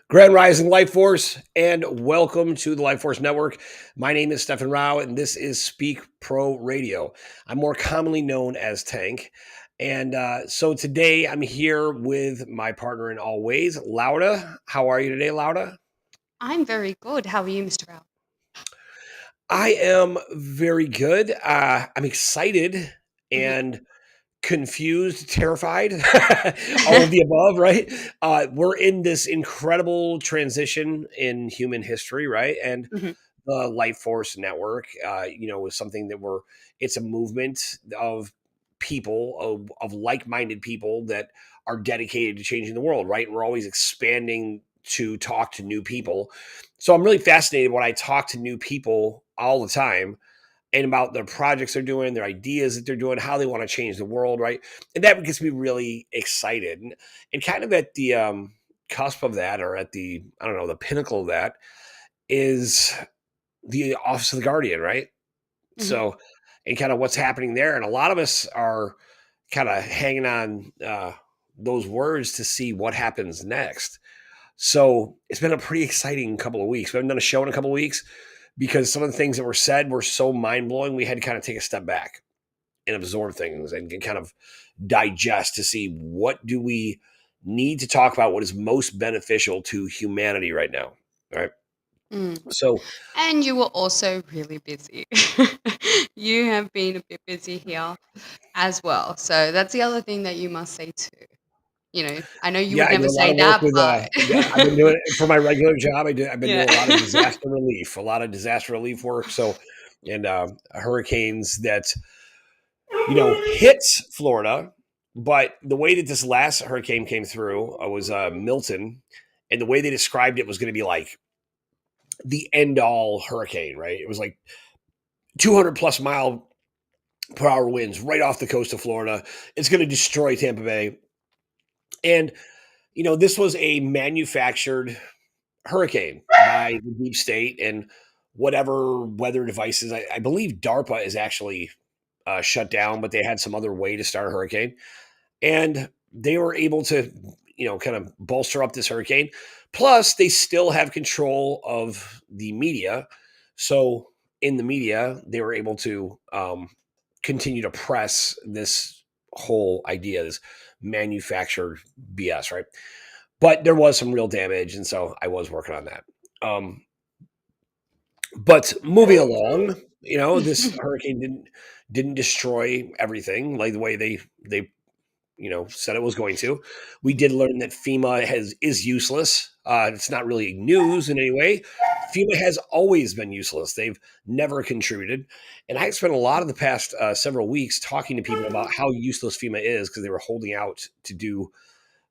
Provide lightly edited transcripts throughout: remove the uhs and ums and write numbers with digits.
Grand Rising Life Force, and welcome to the Life Force Network. My name is Stefan Rao, and this is Speak Pro Radio. I'm more commonly known as Tank. And so today I'm here with my partner in all ways, Laura. How are you today, Laura? I'm very good. How are you, Mr. Rao? I am very good. I'm excited Mhm. and confused, terrified, all of the above, right? We're in this incredible transition in human history, right? And Mhm. the Life Force Network, is something that it's a movement of people, of like minded people that are dedicated to changing the world, right? We're always expanding to talk to new people. So I'm really fascinated when I talk to new people all the time and about their projects they're doing, their ideas that they're doing, how they want to change the world, right? And that gets me really excited. And kind of at the cusp of that, or at the, I don't know, the pinnacle of that is the Office of the Guardian, right? Mhm. So, and kind of what's happening there. And a lot of us are kind of hanging on those words to see what happens next. So it's been a pretty exciting couple of weeks. We haven't done a show in a couple of weeks because some of the things that were said were so mind blowing. We had to kind of take a step back and absorb things and kind of digest to see what do we need to talk about, what is most beneficial to humanity right now. All right. Mm. So And you were also really busy. You have been a bit busy here as well. So that's the other thing that you must say too. I know you yeah, would I do never a lot say of work that, with, but yeah, I've been doing it for my regular job. I've been yeah. doing a lot of disaster relief, work. So, and hurricanes that, hits Florida. But the way that this last hurricane came through was Milton. And the way they described it was going to be like the end all hurricane, right? It was like 200 plus mile per hour winds right off the coast of Florida. It's going to destroy Tampa Bay. And, this was a manufactured hurricane by the deep state and whatever weather devices. I believe DARPA is actually shut down, but they had some other way to start a hurricane. And they were able to, kind of bolster up this hurricane. Plus, they still have control of the media. So in the media, they were able to continue to press this whole idea, this manufactured BS, right? But there was some real damage, and so I was working on that. Um, but moving along, this hurricane didn't destroy everything like the way they said it was going to. We did learn that FEMA is useless. It's not really news in any way. FEMA has always been useless. They've never contributed. And I spent a lot of the past several weeks talking to people about how useless FEMA is because they were holding out to do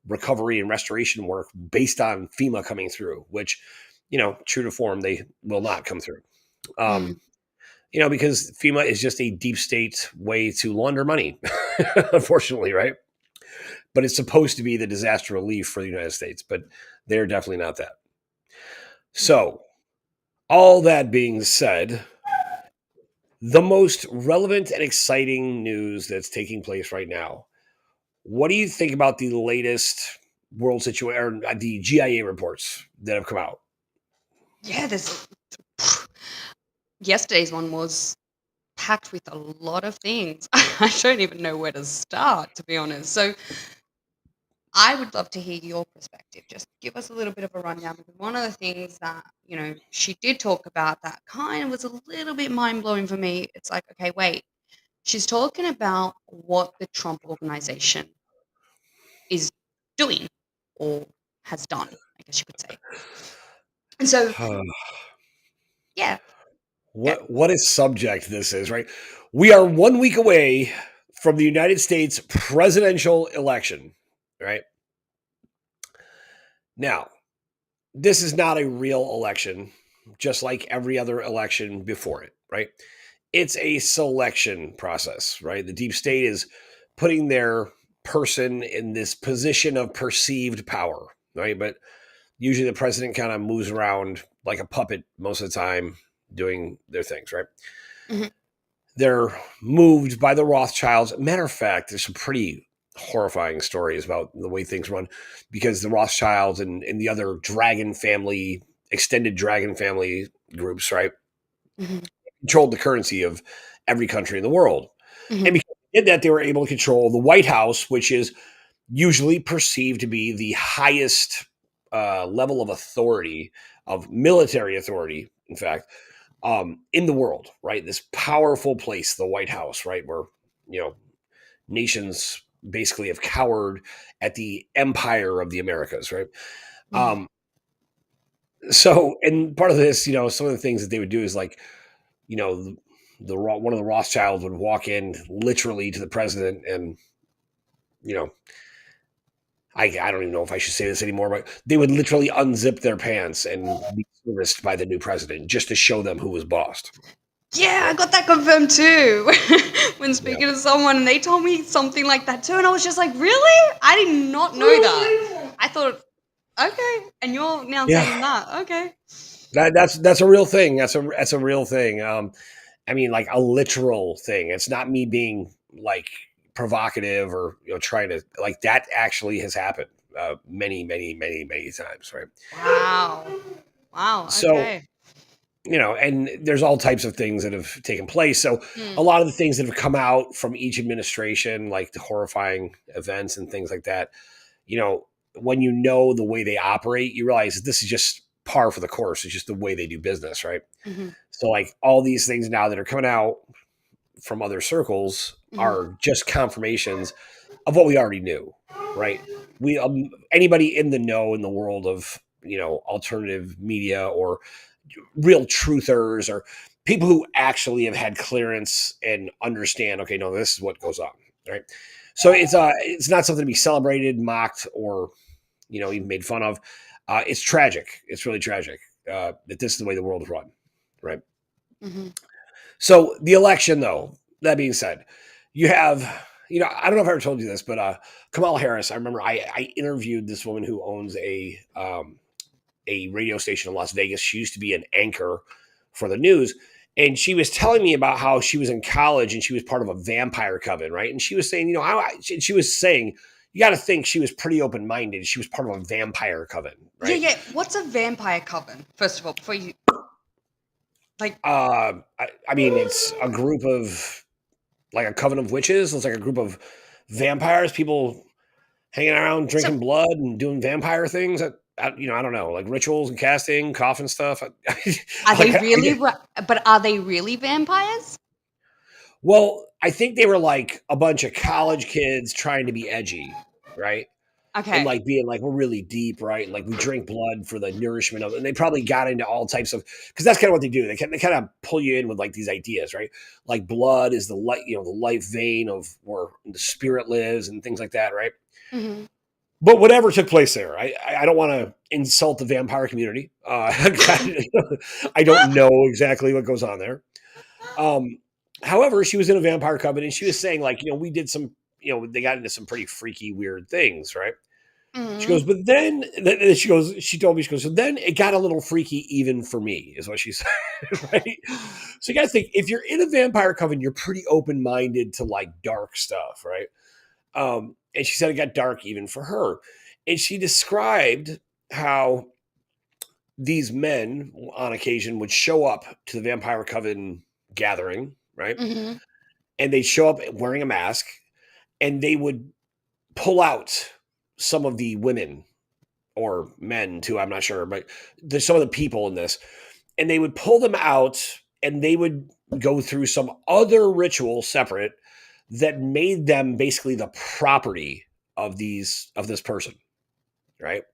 recovery and restoration work based on FEMA coming through, which, true to form, they will not come through. Mm. Um, because FEMA is just a deep state way to launder money, unfortunately, right? But it's supposed to be the disaster relief for the United States, but they're definitely not that. So, all that being said, the most relevant and exciting news that's taking place right now. What do you think about the latest world situation, or the GIA reports that have come out? Yeah, there's yesterday's one was packed with a lot of things. I don't even know where to start, to be honest. So I would love to hear your perspective. Just give us a little bit of a rundown because one of the things that, she did talk about that kind of was a little bit mind blowing for me. It's like, okay, wait, she's talking about what the Trump organization is doing or has done, I guess you could say. And so, yeah, go. What a subject this is, right? We are 1 week away from the United States presidential election, right? Now, this is not a real election, just like every other election before it, right? It's a selection process, right? The deep state is putting their person in this position of perceived power, right? But usually the president kind of moves around like a puppet most of the time doing their things, right? Mhm. They're moved by the Rothschilds. Matter of fact, there's some pretty horrifying stories about the way things run, because the Rothschilds and the other dragon family, extended dragon family groups, right, Mhm. controlled the currency of every country in the world. And Mhm. because they did that, they were able to control the White House, which is usually perceived to be the highest level of authority, of military authority, in fact, in the world, right? This powerful place, the White House, right, where you know nations basically have cowered at the empire of the Americas, right? Mhm. Um, so, and part of this, some of the things that they would do is like, you know, one of the Rothschilds would walk in literally to the president, and you know, I don't even know if I should say this anymore, but they would literally unzip their pants and be serviced by the new president just to show them who was boss. Yeah, I got that confirmed too. When Yeah. speaking to someone, and they told me something like that too, and I was just like, "Really? I did not know that." I thought, "Okay," and you're now Yeah. saying that. Okay. That's a real thing. That's a real thing. I mean, like a literal thing. It's not me being like provocative or trying to like that. Actually, has happened many, many, many, many times, right? Wow. Wow. So Okay. and there's all types of things that have taken place. So a Hmm. lot of the things that have come out from each administration, like the horrifying events and things like that, you know, when the way they operate, you realize that this is just par for the course. It's just the way they do business, right? Hmm. So like all these things now that are coming out from other circles Hmm. are just confirmations of what we already knew, right? We Anybody in the know in the world of alternative media or real truthers or people who actually have had clearance and understand, okay, no, this is what goes on, right? So it's not something to be celebrated, mocked, or even made fun of. It's tragic. It's really tragic that this is the way the world is run, right? Hmm. So the election, though, that being said, you have, I don't know if I ever told you this, but Kamala Harris. I remember I interviewed this woman who owns a radio station in Las Vegas. She used to be an anchor for the news. And she was telling me about how she was in college and she was part of a vampire coven, right? And she was saying, she was saying, you got to think she was pretty open minded. She was part of a vampire coven, Yeah. right? Yeah. What's a vampire coven? First of all, before you like. I mean, it's a group of like a coven of witches. It's like a group of vampires, people hanging around, So drinking blood and doing vampire things. I don't know, like rituals and casting, coffin stuff. are they Like, really? But are they really vampires? well, I think they were like a bunch of college kids trying to be edgy, right? And Okay. like being like, we're really deep, right? And like we drink blood for the nourishment of, and they probably got into all types of, because that's kind of what they do. They kind of pull you in with like these ideas, right? Like blood is the light, the life vein of where the spirit lives and things like that, right? Hmm. But whatever took place there, I don't want to insult the vampire community. I don't know exactly what goes on there. Um, However, she was in a vampire coven and she was saying like, we did some, they got into some pretty freaky, weird things, right? She Hmm. goes, but she told me, she goes, so then it got a little freaky even for me, is what she said, right? So you got to think, if you're in a vampire coven, you're pretty open minded to like dark stuff, right? And she said it got dark even for her. And she described how these men on occasion would show up to the vampire coven gathering, right? Hmm. And they'd show up wearing a mask and they would pull out some of the women or men too, I'm not sure, but there's some of the people in this, and they would pull them out and they would go through some other ritual separate that made them basically the property of this person, right?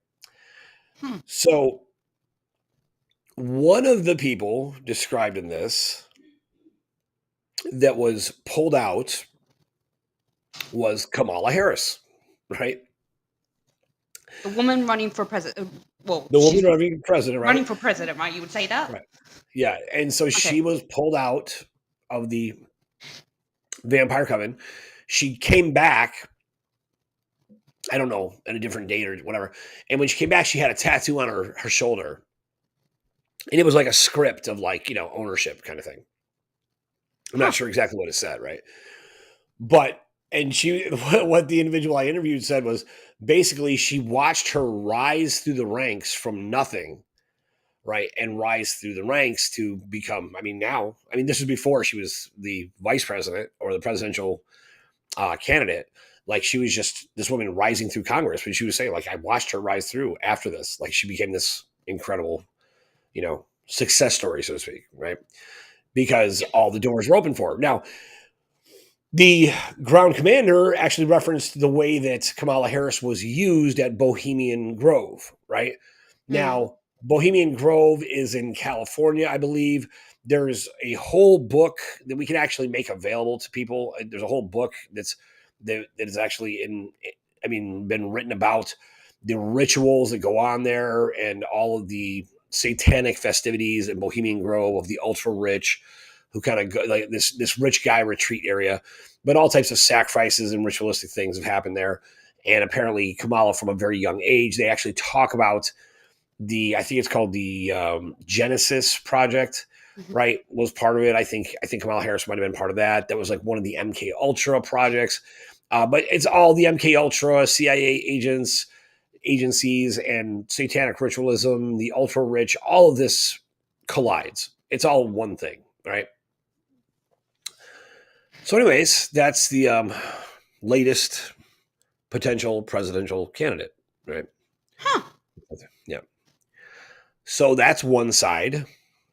Hmm. So one of the people described in this that was pulled out was Kamala Harris, right? The woman running for president. Well, The she's woman running for president, right? running for president, right? You would say that? Right. Yeah. And so Okay. she was pulled out of the vampire coven. She came back, I don't know, at a different date or whatever. And when she came back, she had a tattoo on her shoulder. And it was like a script of like, ownership kind of thing. I'm not Huh. sure exactly what it said, right? But and she what the individual I interviewed said was basically she watched her rise through the ranks from nothing, right, and rise through the ranks to become. I mean, now, I mean, this was before she was the vice president or the presidential candidate. Like she was just this woman rising through Congress, but she was saying like I watched her rise through after this. Like she became this incredible, success story, so to speak, right? Because Yeah. all the doors were open for her. Now, the ground commander actually referenced the way that Kamala Harris was used at Bohemian Grove, right? Mm. Now, Bohemian Grove is in California, I believe. There's a whole book that we can actually make available to people. There's a whole book that is actually I mean, been written about the rituals that go on there and all of the satanic festivities in Bohemian Grove of the ultra rich who kind of go like this rich guy retreat area, but all types of sacrifices and ritualistic things have happened there. And apparently, Kamala, from a very young age, they actually talk about I think it's called the Genesis Project, Mhm. right? Was part of it. I think Kamala Harris might have been part of that. That was like one of the MK Ultra projects, but it's all the MK Ultra, CIA agents, agencies, and satanic ritualism, the ultra rich. All of this collides. It's all one thing, right? So, anyways, that's the latest potential presidential candidate, right? Huh. Yeah. So that's one side,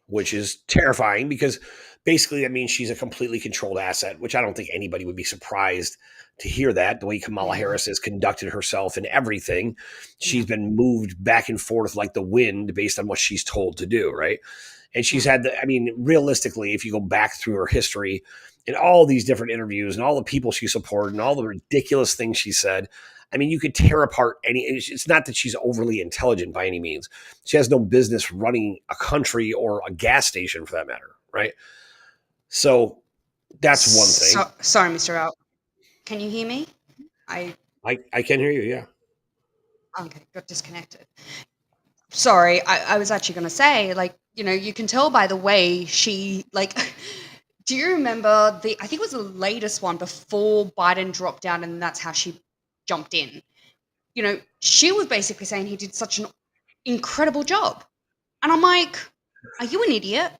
which is terrifying because basically that means she's a completely controlled asset, which I don't think anybody would be surprised to hear that. The way Kamala Yeah. Harris has conducted herself in everything, Yeah. she's been moved back and forth like the wind based on what she's told to do, right? And she's Yeah. had I mean, realistically, if you go back through her history and all these different interviews and all the people she supported and all the ridiculous things she said, I mean, you could tear apart it's not that she's overly intelligent by any means. She has no business running a country or a gas station for that matter, right? So that's one thing. Sorry, Mr. Out. Can you hear me? I I can hear you, yeah. Okay, got disconnected. Sorry, I was actually going to say, like, you can tell by the way she, like, do you remember I think it was the latest one before Biden dropped down and that's how she jumped in? She was basically saying he did such an incredible job. And I'm like, are you an idiot?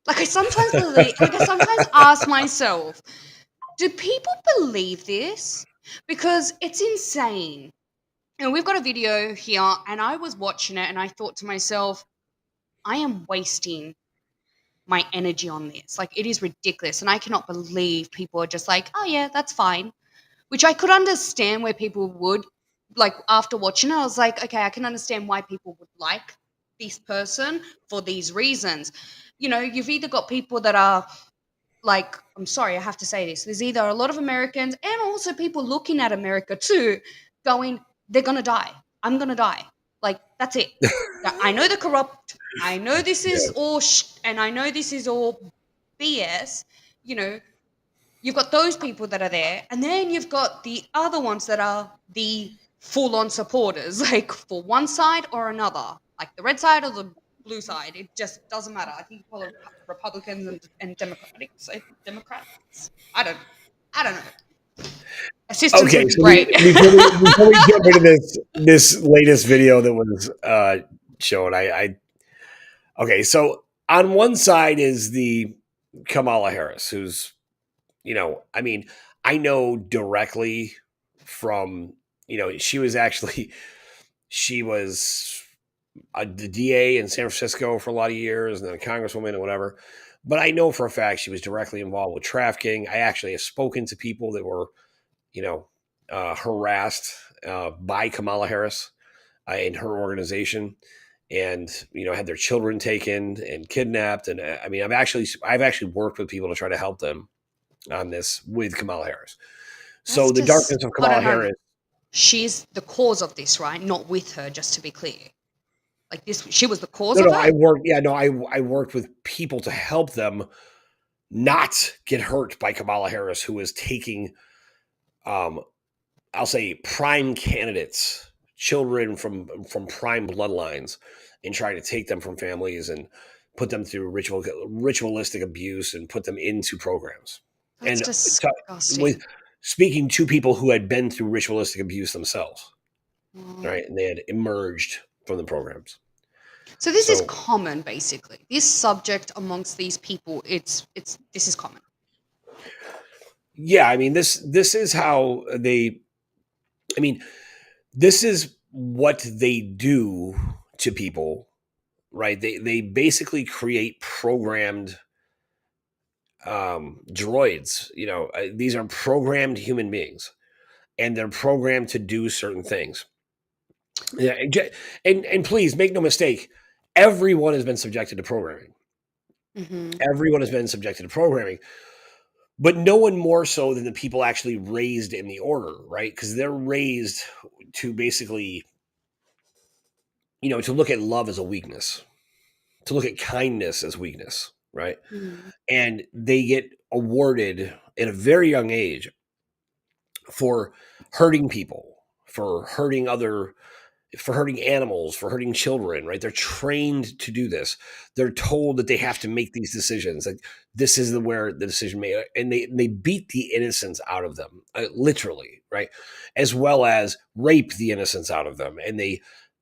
Like, I sometimes ask myself, do people believe this? Because it's insane. We've got a video here, and I was watching it, and I thought to myself, I am wasting my energy on this. Like, it is ridiculous. And I cannot believe people are just like, oh, yeah, that's fine. Which I could understand where people would. Like, after watching it, I was like, okay, I can understand why people would like this person for these reasons. You've either got people that are like, I'm sorry, I have to say this. There's either a lot of Americans and also people looking at America too, going, they're going to die. I'm going to die. Like, that's it. I know they're corrupt. I know this is Yeah. all, and I know this is all BS. You know, you've got those people that are there. And then you've got the other ones that are the full on supporters, like for one side or another, like the red side or the blue side. It just doesn't matter. I think you call it Republicans and Democrats. Democrats. I don't know. Assistance Okay, would be so great. before we jump into this latest video that was shown, I okay, so on one side is the Kamala Harris, who's I mean, I know directly from she was actually she was the DA in San Francisco for a lot of years, and then a congresswoman and whatever. But I know for a fact she was directly involved with trafficking. I actually have spoken to people that were, you know, harassed by Kamala Harris and her organization, and had their children taken and kidnapped. And I mean, I've actually worked with people to try to help them on this with Kamala Harris. That's So the just, darkness of hold Kamala on, hold on. Harris. She's the cause of this, right? Not with her, just to be clear. Like this, she was the cause No, of no, I it. worked. Yeah, no, I worked with people to help them not get hurt by Kamala Harris, who is taking, um, I'll say, prime candidates, children from prime bloodlines, and trying to take them from families and put them through ritualistic abuse and put them into programs. That's And with disgusting. speaking to people who had been through ritualistic abuse themselves, Mm. right? And they had emerged from the programs. So this is So common, basically. This subject amongst these people, it's this is common. yeah, I mean this is how they. I mean, this is what they do to people, right? They basically create programmed droids. These are programmed human beings, and they're programmed to do certain things. Yeah, and please make no mistake, everyone has been subjected to programming. Hmm. Everyone has been subjected to programming, but no one more so than the people actually raised in the order, right? Because they're raised to basically, to look at love as a weakness, to look at kindness as weakness, right? Mm. And they get awarded at a very young age for hurting people, for hurting animals, for hurting children, right? They're trained to do this. They're told that they have to make these decisions. Like this is where the decision made, and they beat the innocence out of them, literally, right? As well as rape the innocence out of them, and they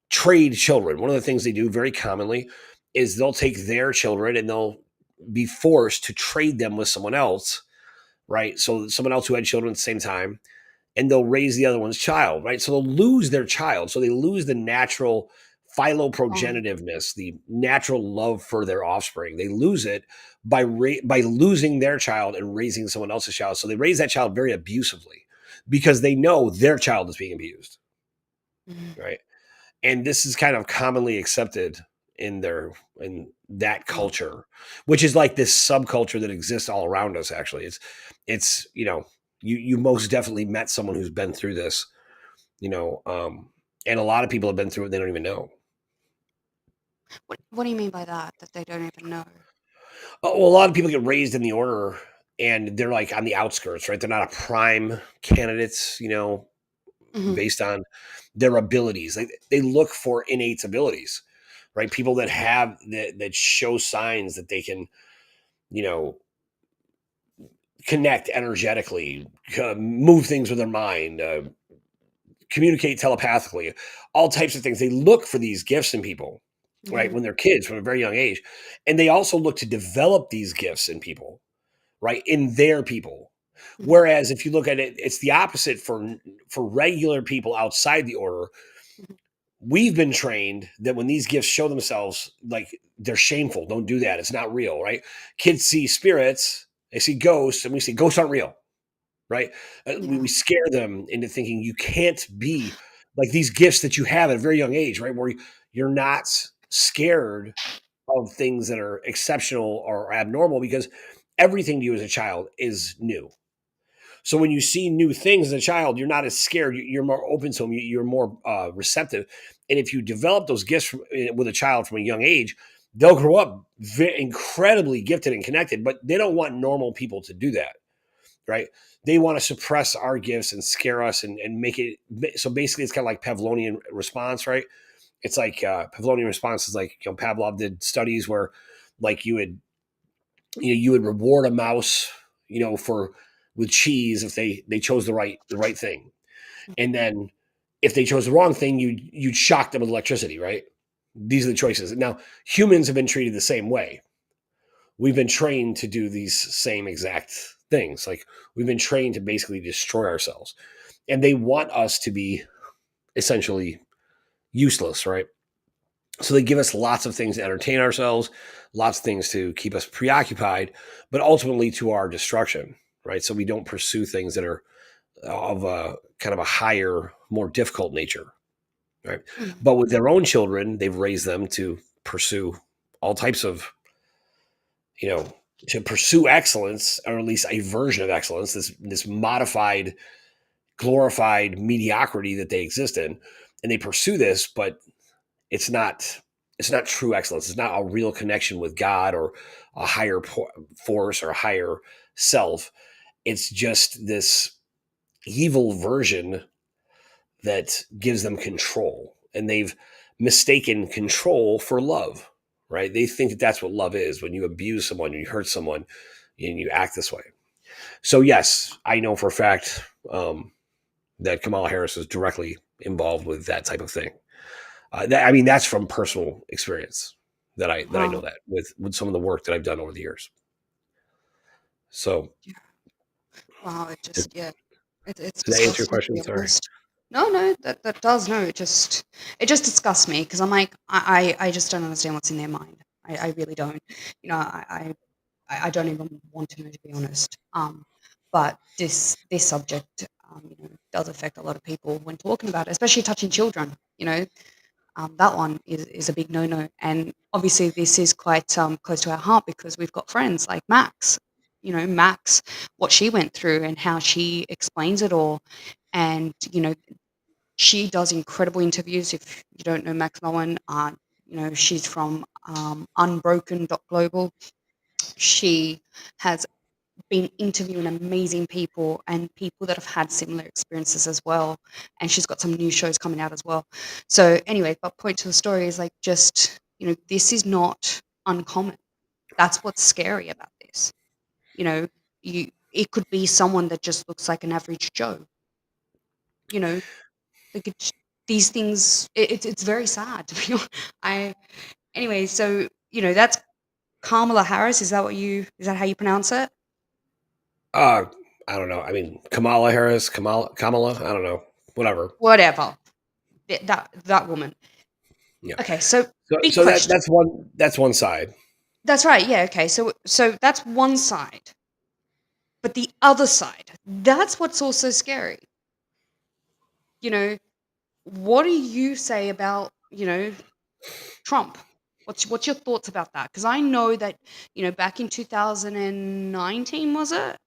trade children. One of the things they do very commonly is they'll take their children and they'll be forced to trade them with someone else, right? So someone else who had children at the same time, and they'll raise the other one's child, right? So they'll lose their child. So they lose the natural Oh. philoprogenitiveness, the natural love for their offspring. They lose it by losing their child and raising someone else's child. So they raise that child very abusively because they know their child is being abused, Mm. right? And this is kind of commonly accepted in that Oh. culture, which is like this subculture that exists all around us. Actually, it's you most definitely met someone who's been through this, you know, um, and a lot of people have been through it. They don't even know. What do you mean by that? That they don't even know? Well, a lot of people get raised in the order, and they're like on the outskirts, right? They're not a prime candidates, Hmm. based on their abilities. They look for innate abilities, right? People that show signs that they can, you know, connect energetically, move things with their mind, communicate telepathically, all types of things. They look for these gifts in people, right? Hmm. When they're kids from a very young age. And they also look to develop these gifts in people, right? In their people. Hmm. Whereas if you look at it, it's the opposite for regular people outside the order. Hmm. We've been trained that when these gifts show themselves, like they're shameful. Don't do that. It's not real, right? Kids see spirits, they see ghosts, and we say ghosts aren't real, right? We Yeah. scare them into thinking you can't be like these gifts that you have at a very young age, right? Where you're not scared of things that are exceptional or abnormal because everything to you as a child is new. So when you see new things as a child, you're not as scared. You're more open to them. You're more receptive. And if you develop those gifts with a child from a young age, they'll grow up incredibly gifted and connected. But they don't want normal people to do that, right? They want to suppress our gifts and scare us and make it. So basically, it's kind of like Pavlovian response, right? It's like Pavlovian response is like Pavlov did studies where like you would reward a mouse, for with cheese if they chose the right thing, and then if they chose the wrong thing, you'd shock them with electricity, right? These are the choices. Now humans have been treated the same way. We've been trained to do these same exact things. Like we've been trained to basically destroy ourselves, and they want us to be essentially useless, right? So they give us lots of things to entertain ourselves, lots of things to keep us preoccupied, but ultimately to our destruction, right? So we don't pursue things that are of a kind of a higher, more difficult nature, right? Mm. But with their own children, they've raised them to pursue all types of, you know, to pursue excellence, or at least a version of excellence, this modified, glorified mediocrity that they exist in, and they pursue this, but it's not it's not true excellence. It's not a real connection with God or a higher force or a higher self. It's just this evil version that gives them control, and they've mistaken control for love, right? They think that that's what love is, when you abuse someone, you hurt someone, and you act this way. So yes, I know for a fact that Kamala Harris is directly involved with that type of thing. I mean, that's from personal experience that I know Wow. that with some of the work that I've done over the years. So, Yeah. Wow. It does just, yeah, it's that answer your disgusting to question? be Sorry. honest. No, no, that does. No, it just disgusts me because I'm like, I just don't understand what's in their mind. I really don't. I don't even want to know, to be honest. But this subject, does affect a lot of people when talking about it, especially touching children. That one is a big no-no. And obviously, this is quite close to our heart because we've got friends like Max. Max, what she went through and how she explains it all. And, she does incredible interviews. If you don't know Max Mullen, she's from Unbroken.global. She has been interviewing amazing people and people that have had similar experiences as well. And she's got some new shows coming out as well. So anyway, but point to the story is like just, this is not uncommon. That's what's scary about this. You know, it could be someone that just looks like an average Joe. You know, they could, these things. It's very sad to be honest. I anyway. So that's Kamala Harris. Is that how you pronounce it? Uh, I don't know. I mean, Kamala Harris, Kamala. I don't know. Whatever. Whatever. That woman. Yeah. Okay, so So big so question. that's one side. That's right. Yeah. Okay. So that's one side, but the other side. That's what's also scary. You know, what do you say about Trump? What's your thoughts about that? Because I know that back in 2019, was it?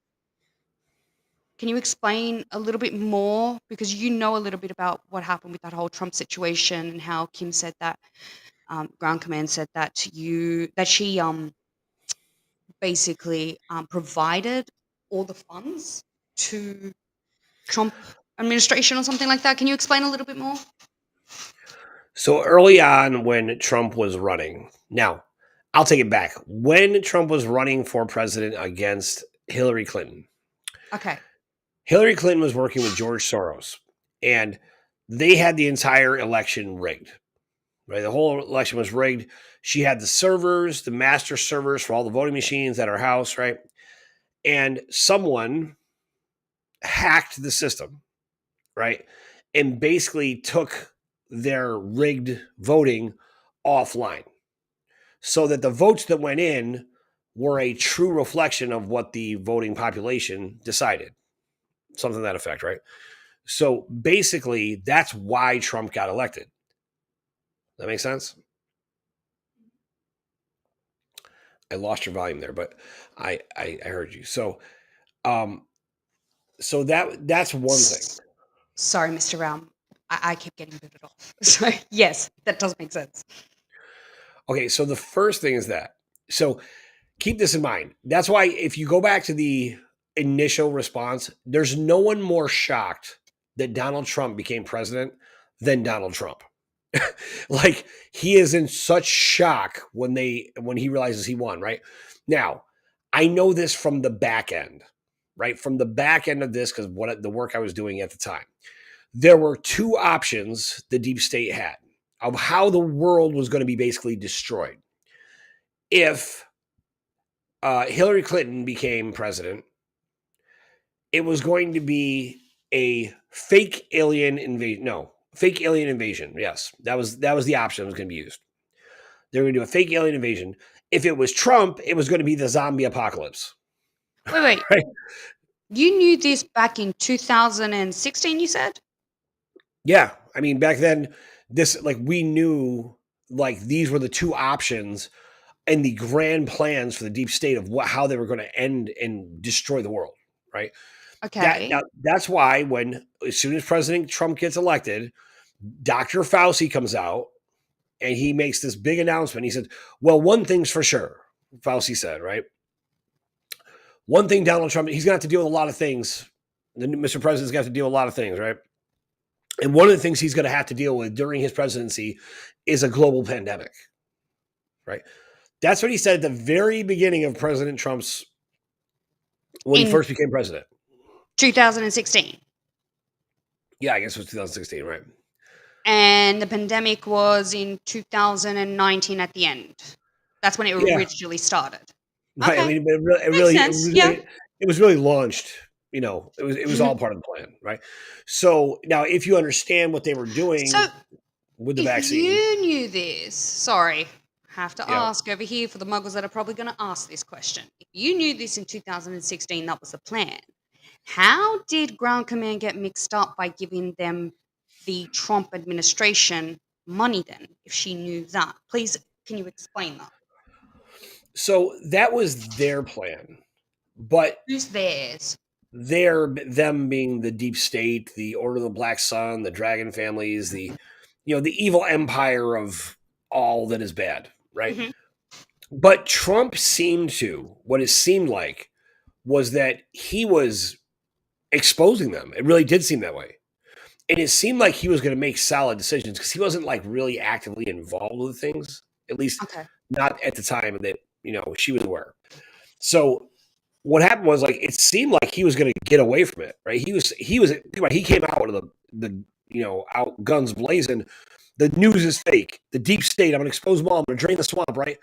Can you explain a little bit more because you know a little bit about what happened with that whole Trump situation and how Kim said that ground command said that to you that she basically provided all the funds to Trump administration or something like that. Can you explain a little bit more? So early on, when Trump was running, now I'll take it back. When Trump was running for president against Hillary Clinton, Okay. Hillary Clinton was working with George Soros, and they had the entire election rigged. Right, the whole election was rigged. She had the servers, the master servers for all the voting machines at her house, right? And someone hacked the system, right? And basically took their rigged voting offline so that the votes that went in were a true reflection of what the voting population decided. Something to that effect, right? So basically, that's why Trump got elected. That makes sense? I lost your volume there, but I heard you. Um so that's one thing. S- Sorry, Mr. Round. I keep getting booted off. So yes, that does make sense. Okay, so the first thing is that. So keep this in mind. That's why if you go back to the initial response, there's no one more shocked that Donald Trump became president than Donald Trump. Like he is in such shock when he realizes he won, right? Now, I know this from the back end, right? From the back end of this cuz what the work I was doing at the time. There were two options the deep state had of how the world was going to be basically destroyed. If Hillary Clinton became president, it was going to be a fake alien invasion. No, fake alien invasion. Yes, that was the option that was going to be used. They were going to do a fake alien invasion. If it was Trump, it was going to be the zombie apocalypse. Wait. Right? You knew this back in 2016, you said? Yeah, I mean back then, this like we knew like these were the two options and the grand plans for the deep state of how they were going to end and destroy the world. Right? Okay. That's why when as soon as President Trump gets elected, Dr. Fauci comes out and he makes this big announcement. He said, "Well, one thing's for sure," Fauci said, right? One thing Donald Trump, he's going to have to deal with a lot of things. Mr. President's going to have to deal with a lot of things, right? And one of the things he's going to have to deal with during his presidency is a global pandemic, right? That's what he said at the very beginning of President Trump's, when he In first became president. 2016. Yeah, I guess it was 2016, right? and the pandemic was in 2019 at the end. That's when it Yeah, originally started. right. I Okay, mean, it really, it makes really, it sense. Yeah. really, it was really launched. It was all part of the plan, right? So now, if you understand what they were So doing with the if vaccine, you knew this, sorry, have to yeah. ask over here for the muggles that are probably going to ask this question. If you knew this in 2016, that was the plan. How did ground command get mixed up by giving them the Trump administration money then, if she knew that? Please, can you explain that? So that was their plan, but Who's theirs? them being the deep state, the Order of the Black Sun, the Dragon families, the evil empire of all that is bad, right? Hmm. But Trump seemed to, what it seemed like was that he was exposing them. It really did seem that way. And it seemed like he was going to make solid decisions because he wasn't like really actively involved with things, at least Okay. not at the time that, she was aware. So what happened was like it seemed like he was going to get away from it, right? He was think about it, he came out with the out guns blazing. The news is fake. The deep state. I'm going to expose them all. I'm going to drain the swamp, right?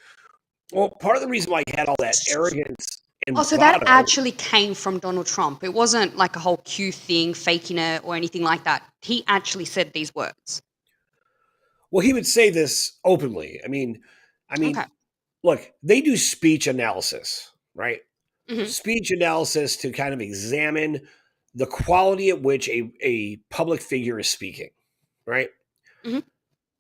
Well, part of the reason why he had all that arrogance Oh, and so that bravado. actually came from Donald Trump. It wasn't like a whole Q thing, faking it or anything like that. He actually said these words. Well, he would say this openly. I mean, Okay. look, they do speech analysis, right? Hmm. Speech analysis to kind of examine the quality at which a public figure is speaking, right? Hmm.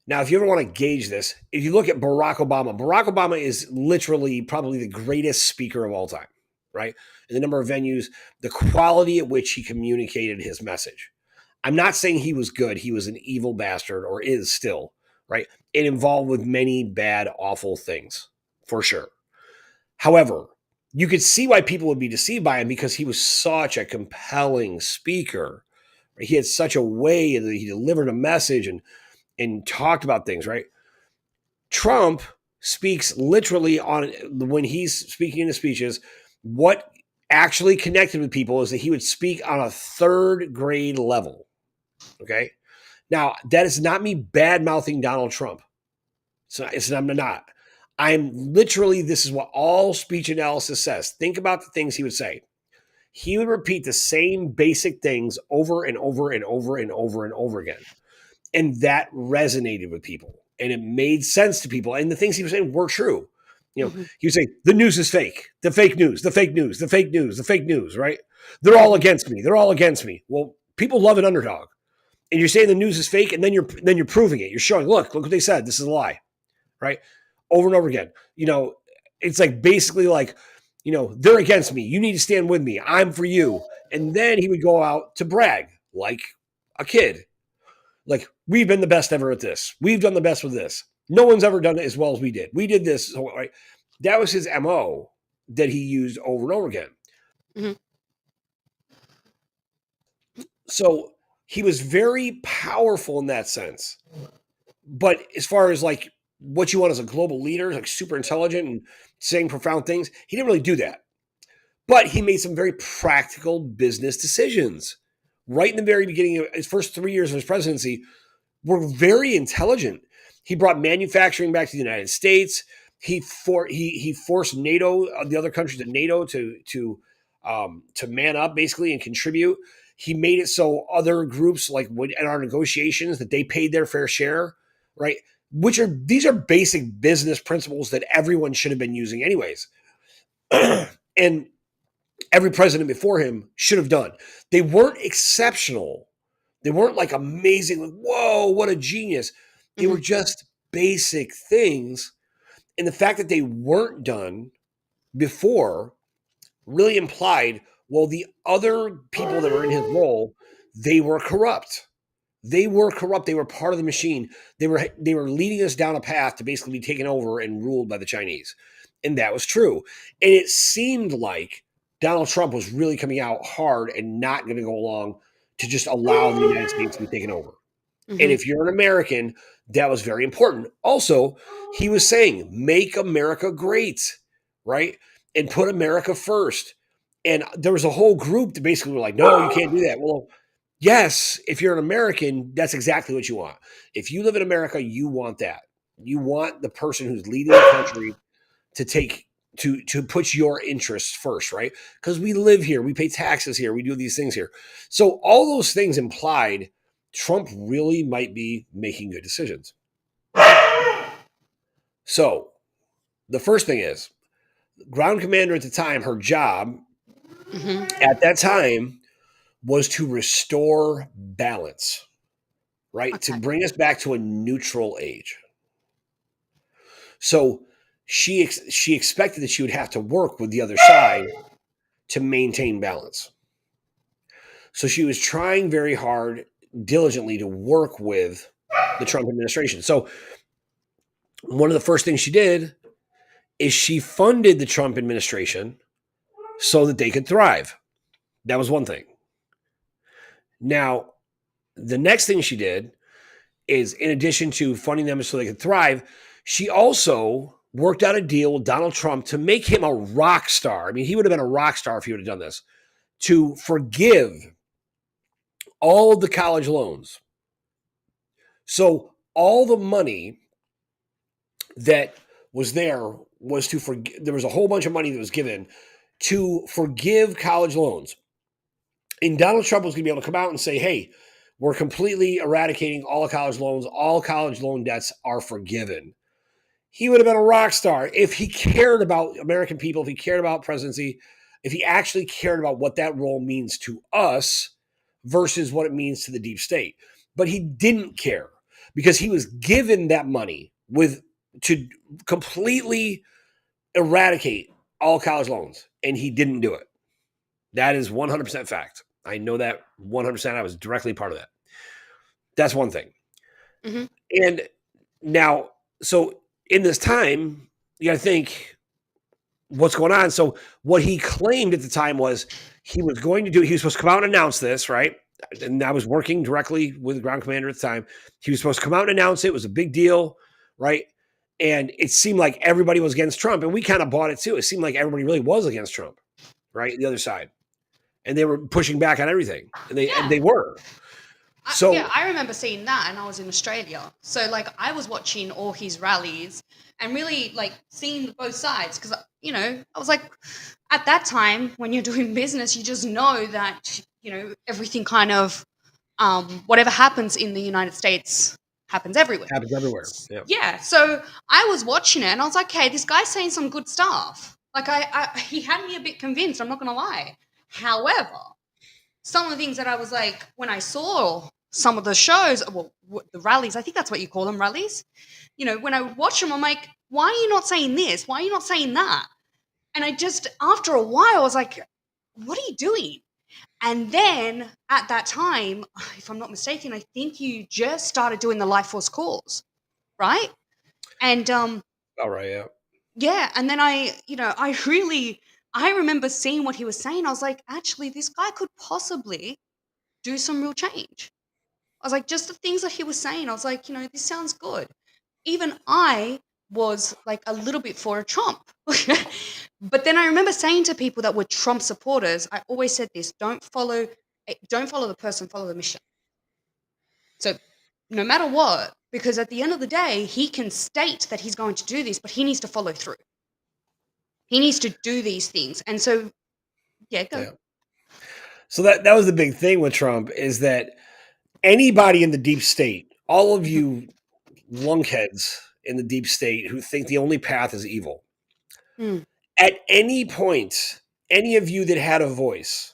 Now, if you ever want to gauge this, if you look at Barack Obama is literally probably the greatest speaker of all time, right? In the number of venues, the quality at which he communicated his message. I'm not saying he was good. He was an evil bastard or is still, right? And involved with many bad, awful things, for sure. However, you could see why people would be deceived by him because he was such a compelling speaker. He had such a way that he delivered a message and talked about things, right? Trump speaks literally on when he's speaking in his speeches. What actually connected with people is that he would speak on a third grade level. Okay. Now, that is not me bad mouthing Donald Trump. So I'm not. I'm literally, this is what all speech analysis says. Think about the things he would say. He would repeat the same basic things over and over and over and over and over again. And that resonated with people and it made sense to people. And the things he was saying were true. Hmm. He would say, the news is fake, the fake news, the fake news, the fake news, the fake news, right? They're all Hmm. against me. They're all against me. Well, people love an underdog. And you're saying the news is fake, and then you're proving it. You're showing, look what they said. This is a lie, right? Over and over again. It's like basically like, they're against me. You need to stand with me. I'm for you. And then he would go out to brag like a kid. Like, we've been the best ever at this. We've done the best with this. No one's ever done it as well as we did. We did this. So, right? That was his MO that he used over and over again. Hmm. So he was very powerful in that sense. But as far as like what you want as a global leader, like super intelligent and saying profound things, he didn't really do that. But he made some very practical business decisions. Right in the very beginning of his first 3 years of his presidency, were very intelligent. He brought manufacturing back to the United States. He forced NATO, the other countries in NATO, to man up basically and contribute. He made it so other groups like in our negotiations that they paid their fair share, right? These are basic business principles that everyone should have been using anyways, and every president before him should have done. They weren't exceptional. They weren't like amazing, like, whoa, what a genius. They Hmm. were just basic things. And the fact that they weren't done before really implied, well, the other people that were in his role, they were corrupt. They were corrupt. They were part of the machine. They were leading us down a path to basically be taken over and ruled by the Chinese. And that was true. And it seemed like Donald Trump was really coming out hard and not going to go along to just allow the United States to be taken over. And Hmm. if you're an American, that was very important. Also, he was saying, make America great, right? And put America first. And there was a whole group that basically were like, no, you can't do that. Well, yes, if you're an American, that's exactly what you want. If you live in America, you want that. You want the person who's leading the country to take to put your interests first, right? Because we live here, we pay taxes here, we do these things here. So all those things implied Trump really might be making good decisions. So the first thing is ground commander at the time, her job Hmm. at that time was to restore balance, right? To Okay. bring us back to a neutral age. So she expected that she would have to work with the other side to maintain balance. So she was trying very hard, diligently to work with the Trump administration. So one of the first things she did is she funded the Trump administration so that they could thrive. That was one thing. Now, the next thing she did is, in addition to funding them so they could thrive, she also worked out a deal with Donald Trump to make him a rock star. I mean, he would have been a rock star if he would have done this, to forgive all of the college loans. So all the money that was there was to forgive. There was a whole bunch of money that was given to forgive college loans. And Donald Trump was going to be able to come out and say, hey, we're completely eradicating all college loans. All college loan debts are forgiven. He would have been a rock star if he cared about American people, if he cared about presidency, if he actually cared about what that role means to us versus what it means to the deep state. But he didn't care because he was given that money with to completely eradicate all college loans, and he didn't do it. That is 100% fact. I know that 100%. I was directly part of that. That's one thing. Hmm. And now, so in this time, you got to think what's going on. So what he claimed at the time was he was going to do, he was supposed to come out and announce this, right? And I was working directly with the ground commander at the time. He was supposed to come out and announce it. It was a big deal, right? And it seemed like everybody was against Trump. And we kind of bought it too. It seemed like everybody really was against Trump, right? The other side. And they were pushing back on everything. And Yeah. they were. Yeah, So I remember seeing that, and I was in Australia. So, like, I was watching all his rallies and really, like, seeing both sides because, I was like, at that time when you're doing business, you just know that, everything kind of, whatever happens in the United States happens everywhere. happens everywhere. Yeah. Yeah. So I was watching it and I was like, hey, this guy's saying some good stuff. Like, he had me a bit convinced, I'm not going to lie. However, some of the things that I was like, when I saw some of the shows, well, the rallies, I think that's what you call them, rallies. When I would watch them, I'm like, why are you not saying this? Why are you not saying that? And I just, after a while, I was like, what are you doing? And then at that time, if I'm not mistaken, I think you just started doing the Life Force calls, right? And All right. Yeah. yeah, and then I remember seeing what he was saying. I was like, actually, this guy could possibly do some real change. I was like, just the things that he was saying, I was like, this sounds good. Even I was like a little bit for a Trump. But then I remember saying to people that were Trump supporters, I always said this, don't follow the person, follow the mission. So no matter what, because at the end of the day, he can state that he's going to do this, but he needs to follow through. He needs to do these things. And so, yeah, go. Yeah. So that was the big thing with Trump is that anybody in the deep state, all of Mhm. you lunkheads in the deep state who think the only path is evil, Mm. at any point, any of you that had a voice,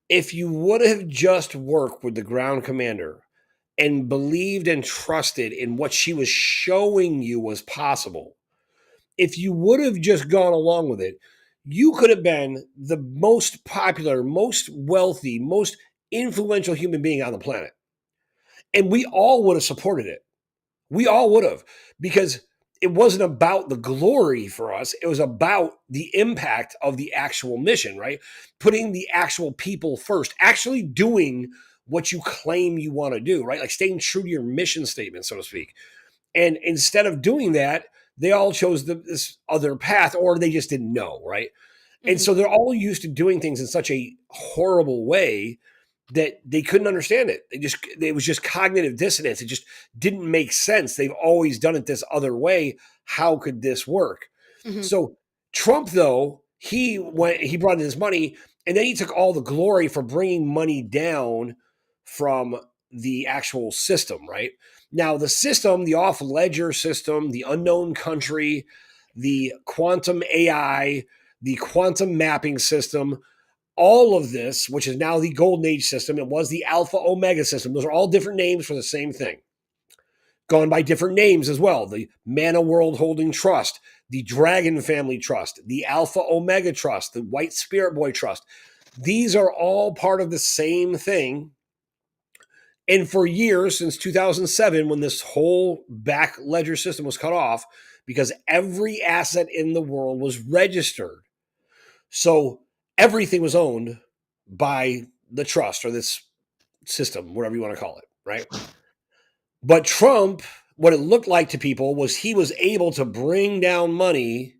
if you would have just worked with the ground commander and believed and trusted in what she was showing you was possible, if you would have just gone along with it, you could have been the most popular, most wealthy, most influential human being on the planet. And we all would have supported it. We all would have, because it wasn't about the glory for us. It was about the impact of the actual mission, right? Putting the actual people first, actually doing what you claim you want to do, right? Like staying true to your mission statement, so to speak. And instead of doing that, they all chose this other path, or they just didn't know, right? And Mhm. so they're all used to doing things in such a horrible way that they couldn't understand it. It was just cognitive dissonance. It just didn't make sense. They've always done it this other way. How could this work? Mhm. So Trump, though, he brought in his money, and then he took all the glory for bringing money down from the actual system, right? Now, the system, the off ledger system, the unknown country, the quantum AI, the quantum mapping system, all of this, which is now the golden age system, it was the alpha omega system. Those are all different names for the same thing, gone by different names as well. The Mana World Holding Trust, the Dragon Family Trust, the Alpha Omega Trust, the White Spirit Boy Trust. These are all part of the same thing. And for years, since 2007, when this whole back ledger system was cut off, because every asset in the world was registered. So everything was owned by the trust or this system, whatever you want to call it, right? But Trump, what it looked like to people was he was able to bring down money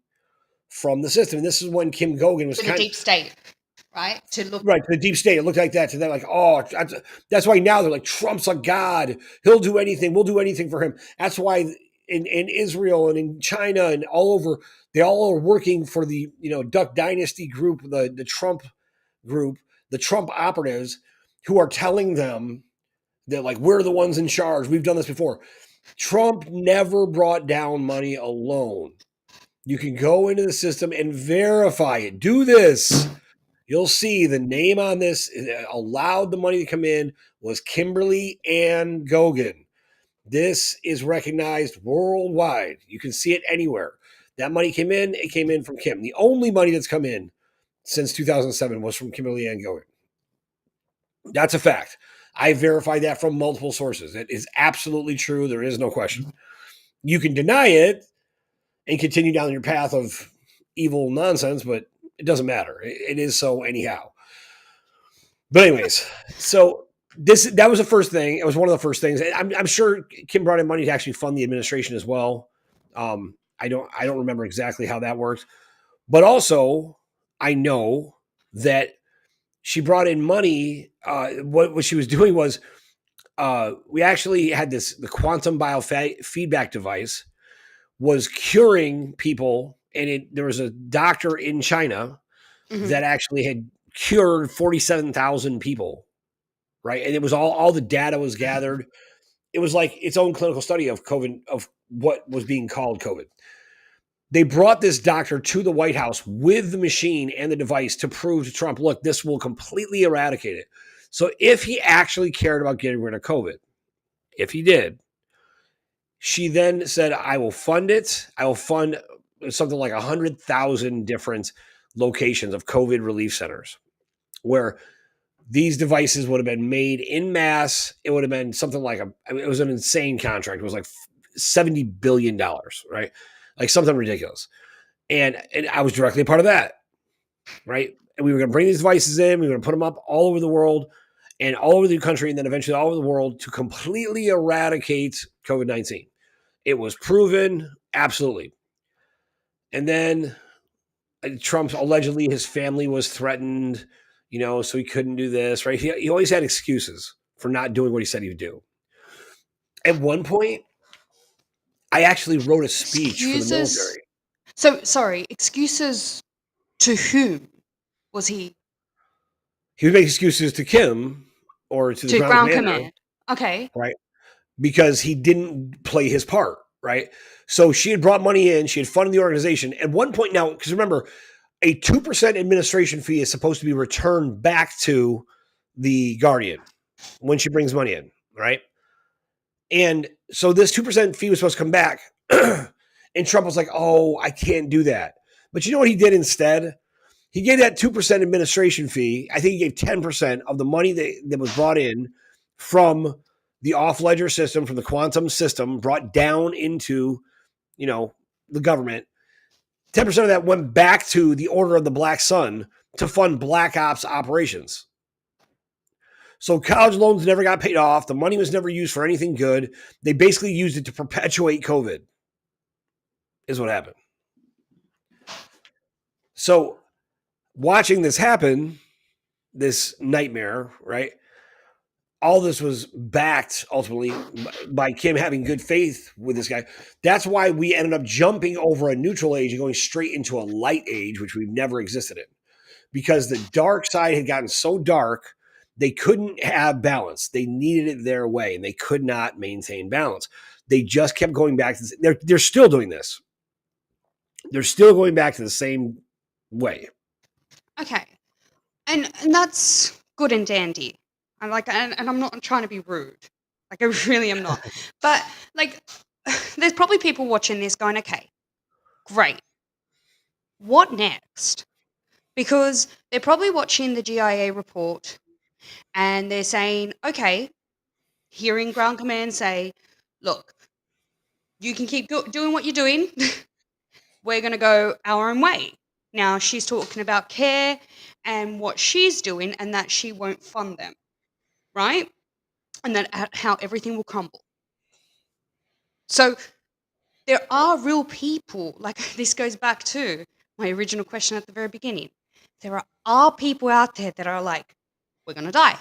from the system. And this is when Kim Gogan was To the kind of deep state, right? To look. right to the deep state. It looked like that to them, like, oh, that's why now they're like, Trump's a god. He'll do anything. We'll do anything for him. That's why in Israel and in China and all over, they all are working for the Duck Dynasty group, the Trump group, the Trump operatives who are telling them that like we're the ones in charge. We've done this before. Trump never brought down money alone. You can go into the system and verify it. Do this. You'll see the name on this allowed the money to come in was Kimberly Ann Gogan. This is recognized worldwide. You can see it anywhere. That money came in, it came in from Kim. The only money that's come in since 2007 was from Kimberly Ann Gogan. That's a fact. I verified that from multiple sources. It is absolutely true. There is no question. You can deny it and continue down your path of evil nonsense, but it doesn't matter. It is so anyhow. But anyways, so that was the first thing. It was one of the first things. I'm sure Kim brought in money to actually fund the administration as well. I don't remember exactly how that worked, but also I know that she brought in money. What she was doing was we actually had the quantum biofeedback device was curing people, and there was a doctor in China Mhm. that actually had cured 47,000 people, right? And it was all the data was gathered. It was like its own clinical study of COVID, of what was being called COVID. They brought this doctor to the White House with the machine and the device to prove to Trump, look, this will completely eradicate it. So if he actually cared about getting rid of COVID, if he did, she then said, I will fund it. I will fund something like 100,000 different locations of COVID relief centers where these devices would have been made in mass. It would have been something like it was an insane contract. It was like $70 billion, right? Like something ridiculous. And I was directly a part of that, right? And we were going to bring these devices in. We were going to put them up all over the world and all over the country and then eventually all over the world to completely eradicate COVID-19. It was proven, absolutely. And then Trump allegedly his family was threatened, so he couldn't do this, right? He always had excuses for not doing what he said he would do. At one point, I actually wrote a speech for the Excuses. military. So sorry. Excuses to whom was he? He would make excuses to Kim or to the To ground ground commander, command. Okay. right? Because he didn't play his part, right? So she had brought money in, she had funded the organization. At one point now, because remember, a 2% administration fee is supposed to be returned back to the Guardian when she brings money in, right? And so this 2% fee was supposed to come back. And Trump was like, oh, I can't do that. But you know what he did instead? He gave that 2% administration fee. I think he gave 10% of the money that was brought in from the off ledger system, from the quantum system, brought down into, the government. 10% of that went back to the Order of the Black Sun to fund Black Ops operations. So college loans never got paid off. The money was never used for anything good. They basically used it to perpetuate COVID, is what happened. So watching this happen, this nightmare, right? all this was backed ultimately by Kim having good faith with this guy. That's why we ended up jumping over a neutral age and going straight into a light age, which we've never existed in, because the dark side had gotten so dark they couldn't have balance. They needed it their way, and they could not maintain balance. They just kept going back to this. They're still doing this. They're still going back to the same way. Okay. And that's good and dandy. I'm like, and I'm not trying to be rude. Like, I really am not. But, like, there's probably people watching this going, okay, great. What next? Because they're probably watching the GIA report and they're saying, okay, hearing ground command say, look, you can keep doing what you're doing. We're going to go our own way. Now, she's talking about care and what she's doing and that she won't fund them, right? And that how everything will crumble. So there are real people, like this goes back to my original question at the very beginning. There are people out there that are like, we're going to die.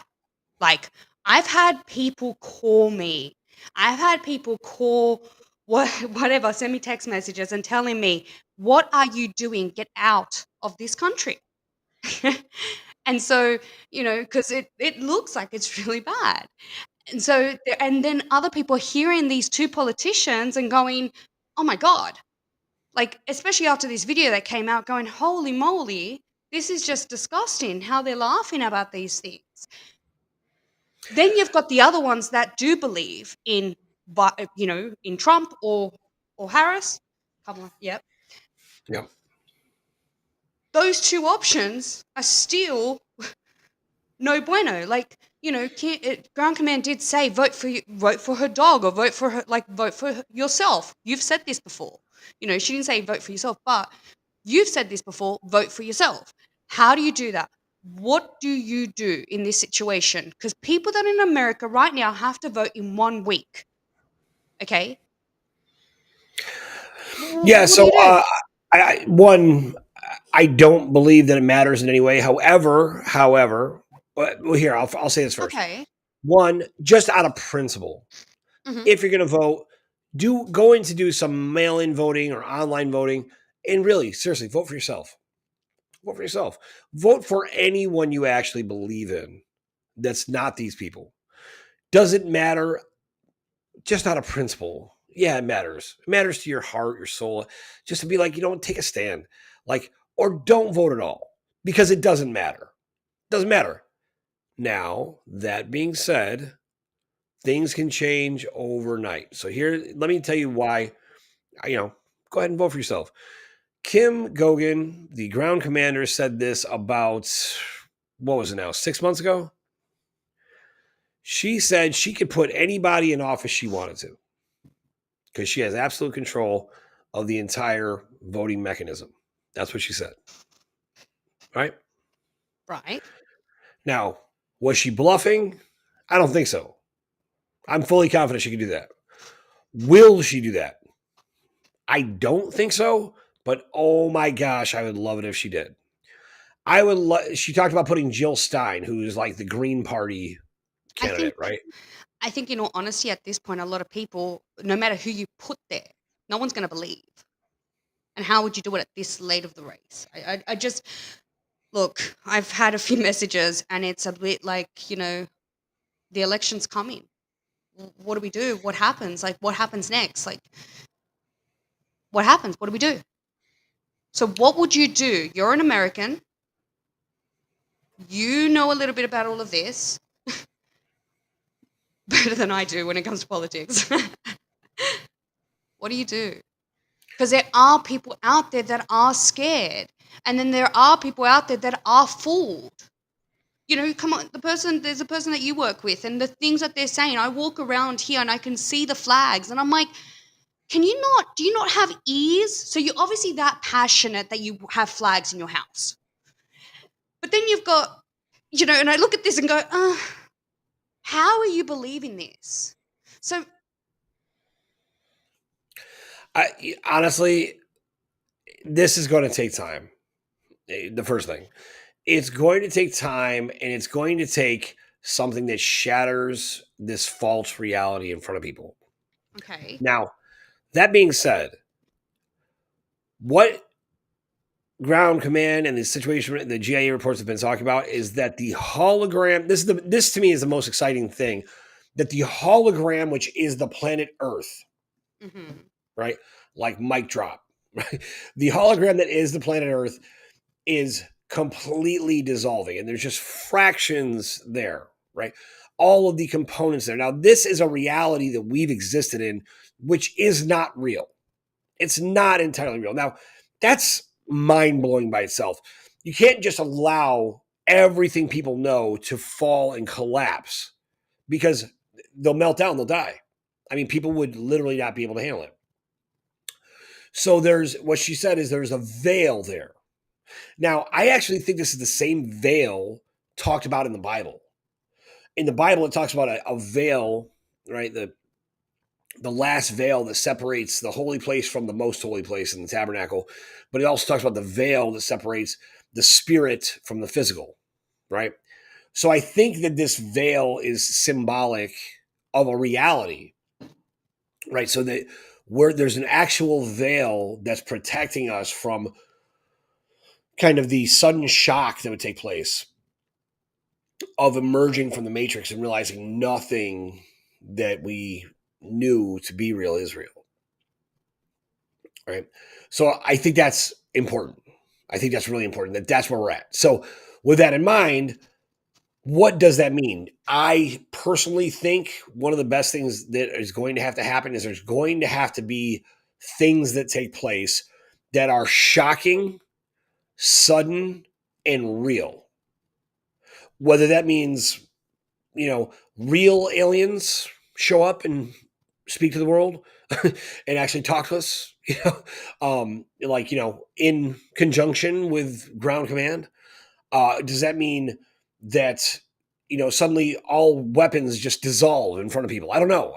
Like, I've had people call me. I've had people call whatever, send me text messages and telling me, what are you doing? Get out of this country. And so, because it looks like it's really bad. And so, and then other people hearing these two politicians and going, oh my God, like, especially after this video that came out, going, holy moly, this is just disgusting how they're laughing about these things. Then you've got the other ones that do believe in, in Trump or Harris. Come on, yep. Yeah. Those two options are still no bueno. Like, ground command did say vote for her dog, or vote for her, like, vote for yourself. You've said this before. She didn't say vote for yourself, but you've said this before, vote for yourself. How do you do that? What do you do in this situation? Because people that are in America right now have to vote in 1 week. Okay? Yeah. What do So, you do? I don't believe that it matters in any way. However, well, here I'll say this first. Okay. One, just out of principle, Mhm. if you're going to vote, go in to do some mail-in voting or online voting, and really, seriously, vote for yourself. Vote for yourself. Vote for anyone you actually believe in. That's not these people. Does it matter? Just out of principle. Yeah, it matters. It matters to your heart, your soul. Just to be like, take a stand. Like, or don't vote at all. Because it doesn't matter. Doesn't matter. Now, that being said, things can change overnight. So here, let me tell you why, go ahead and vote for yourself. Kim Gogan, the ground commander, said this about, what was it now, 6 months ago? She said she could put anybody in office she wanted to because she has absolute control of the entire voting mechanism. That's what she said. Right? Right. Now, was she bluffing? I don't think so. I'm fully confident she can do that. Will she do that? I don't think so, but oh my gosh, I would love it if she did. She talked about putting Jill Stein, who's like the Green Party I think candidate, right? I think in all honesty, at this point, a lot of people, no matter who you put there, no one's going to believe. And how would you do it at this late of the race? I just look. I've had a few messages, and it's a bit like, the election's coming. What do we do? What happens? Like, what happens next? Like, what happens? What do we do? So, what would you do? You're an American. You know a little bit about all of this better than I do when it comes to politics. What do you do? Because there are people out there that are scared. And then there are people out there that are fooled. Come on, there's a person that you work with, and the things that they're saying, I walk around here and I can see the flags, and I'm like, do you not have ears? So you're obviously that passionate that you have flags in your house. But then you've got, and I look at this and go, how are you believing this? So, Honestly, this is going to take time. The first thing, it's going to take time, and it's going to take something that shatters this false reality in front of people. Okay. Now, that being said, what ground command and the situation the GIA reports have been talking about is that the hologram, this to me is the most exciting thing, that the hologram, which is the planet Earth, Mhm. right? Like mic drop, right? The hologram that is the planet Earth is completely dissolving and there's just fractions there, right? All of the components there. Now, this is a reality that we've existed in, which is not real. It's not entirely real. Now, that's mind blowing by itself. You can't just allow everything people know to fall and collapse because they'll melt down, they'll die. I mean, people would literally not be able to handle it. So there's what she said is there's a veil there. Now, I actually think this is the same veil talked about in the Bible. In the Bible, it talks about a veil, right? The last veil that separates the holy place from the most holy place in the tabernacle. But it also talks about the veil that separates the spirit from the physical, right? So I think that this veil is symbolic of a reality, right? So that where there's an actual veil that's protecting us from kind of the sudden shock that would take place of emerging from the matrix and realizing nothing that we knew to be real is real, right? So I think that's important. I think that's really important that that's where we're at. So with that in mind, what does that mean? I personally think one of the best things that is going to have to happen is there's going to have to be things that take place that are shocking, sudden, and real. Whether that means, real aliens show up and speak to the world and actually talk to us, in conjunction with ground command. Does that mean that suddenly all weapons just dissolve in front of people? I don't know.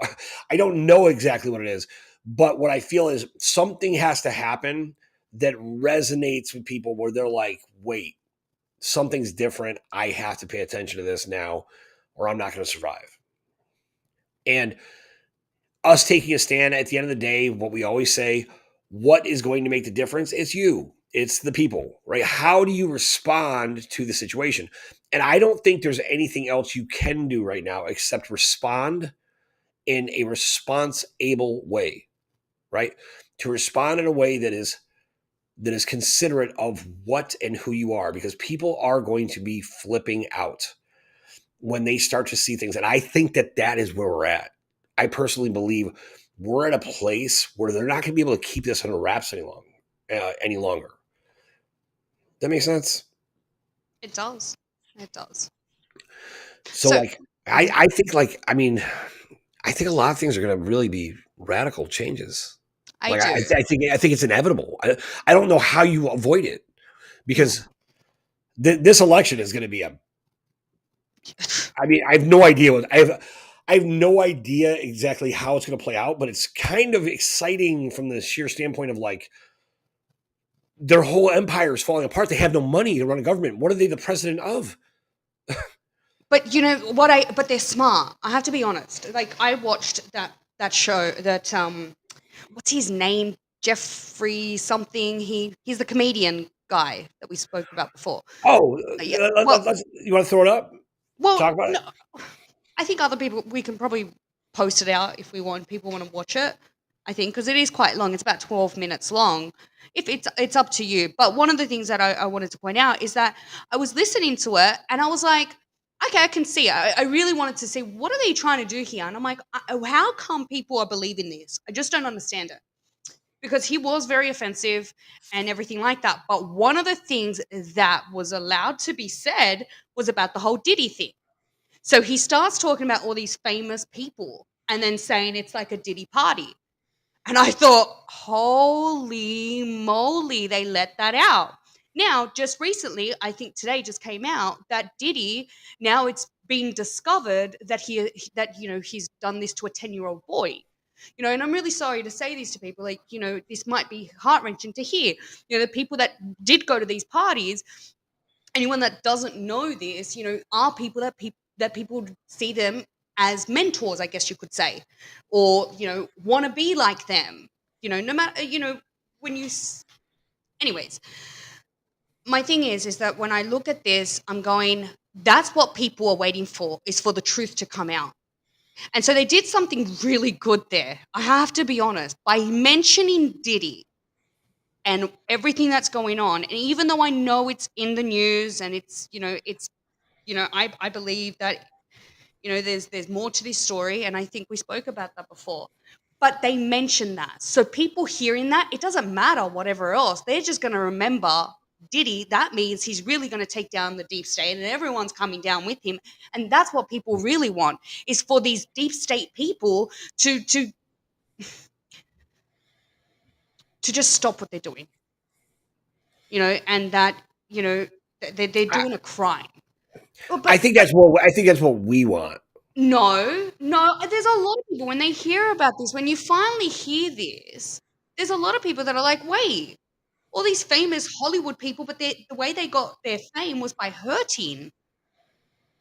I don't know exactly what it is, but what I feel is something has to happen that resonates with people where they're like, wait, something's different. I have to pay attention to this now, or I'm not going to survive. And us taking a stand at the end of the day, what we always say, what is going to make the difference? It's you, it's the people, right? How do you respond to the situation? And I don't think there's anything else you can do right now except respond in a response able way, right? To respond in a way that is considerate of what and who you are, because people are going to be flipping out when they start to see things. And I think that that is where we're at. I personally believe we're at a place where they're not going to be able to keep this under wraps any longer. That makes sense. It does. It does. So, So, like, I, mhm, I think, like, I mean, I think a lot of things are going to really be radical changes. I Like, I, do. I think it's inevitable. I don't know how you avoid it No. because this election is going to be a I mean, I have no idea I have no idea exactly how it's going to play out, but it's kind of exciting from the sheer standpoint of like their whole empire is falling apart. They have no money to run a government. What are they the president of? But you know what I but they're smart. I have to be honest. Like I watched that show that what's his name? Jeffrey something. He's the comedian guy that we spoke about before. Oh, Yeah. Well, you want to throw it up? Talk about it. no, I think other people we can probably post it out if we want people want to watch it. I think because it is quite long. It's about 12 minutes long. If it's up to you. But one of the things that I wanted to point out is that I was listening to it and I was like, okay, I can see it. I really wanted to see what are they trying to do here. And I'm like, how come people are believing this? I just don't understand it because he was very offensive and everything like that. But one of the things that was allowed to be said was about the whole Diddy thing. So he starts talking about all these famous people and then saying it's like a Diddy party. And I thought, holy moly, they let that out. Now, just recently, I think today just came out that Diddy, now it's been discovered that he's done this to a 10-year-old boy. And I'm really sorry to say this to people, like, this might be heart-wrenching to hear. The people that did go to these parties, anyone that doesn't know this, are people that that people see them as mentors, I guess you could say, or want to be like them. No matter when you. Anyways, my thing is that when I look at this, I'm going, that's what people are waiting for, is for the truth to come out. And so they did something really good there. I have to be honest. By mentioning Diddy and everything that's going on, and even though I know it's in the news and I believe that there's more to this story, and I think we spoke about that before. But they mention that. So people hearing that, it doesn't matter whatever else. They're just going to remember Diddy. That means he's really going to take down the deep state and everyone's coming down with him. And that's what people really want, is for these deep state people to just stop what they're doing. And that, they're I, doing a crime. Well, I but think that's what we want. no, no, there's a lot of people when they hear about this, when you finally hear this, there's a lot of people that are like, "Wait, all these famous Hollywood people, but the way they got their fame was by hurting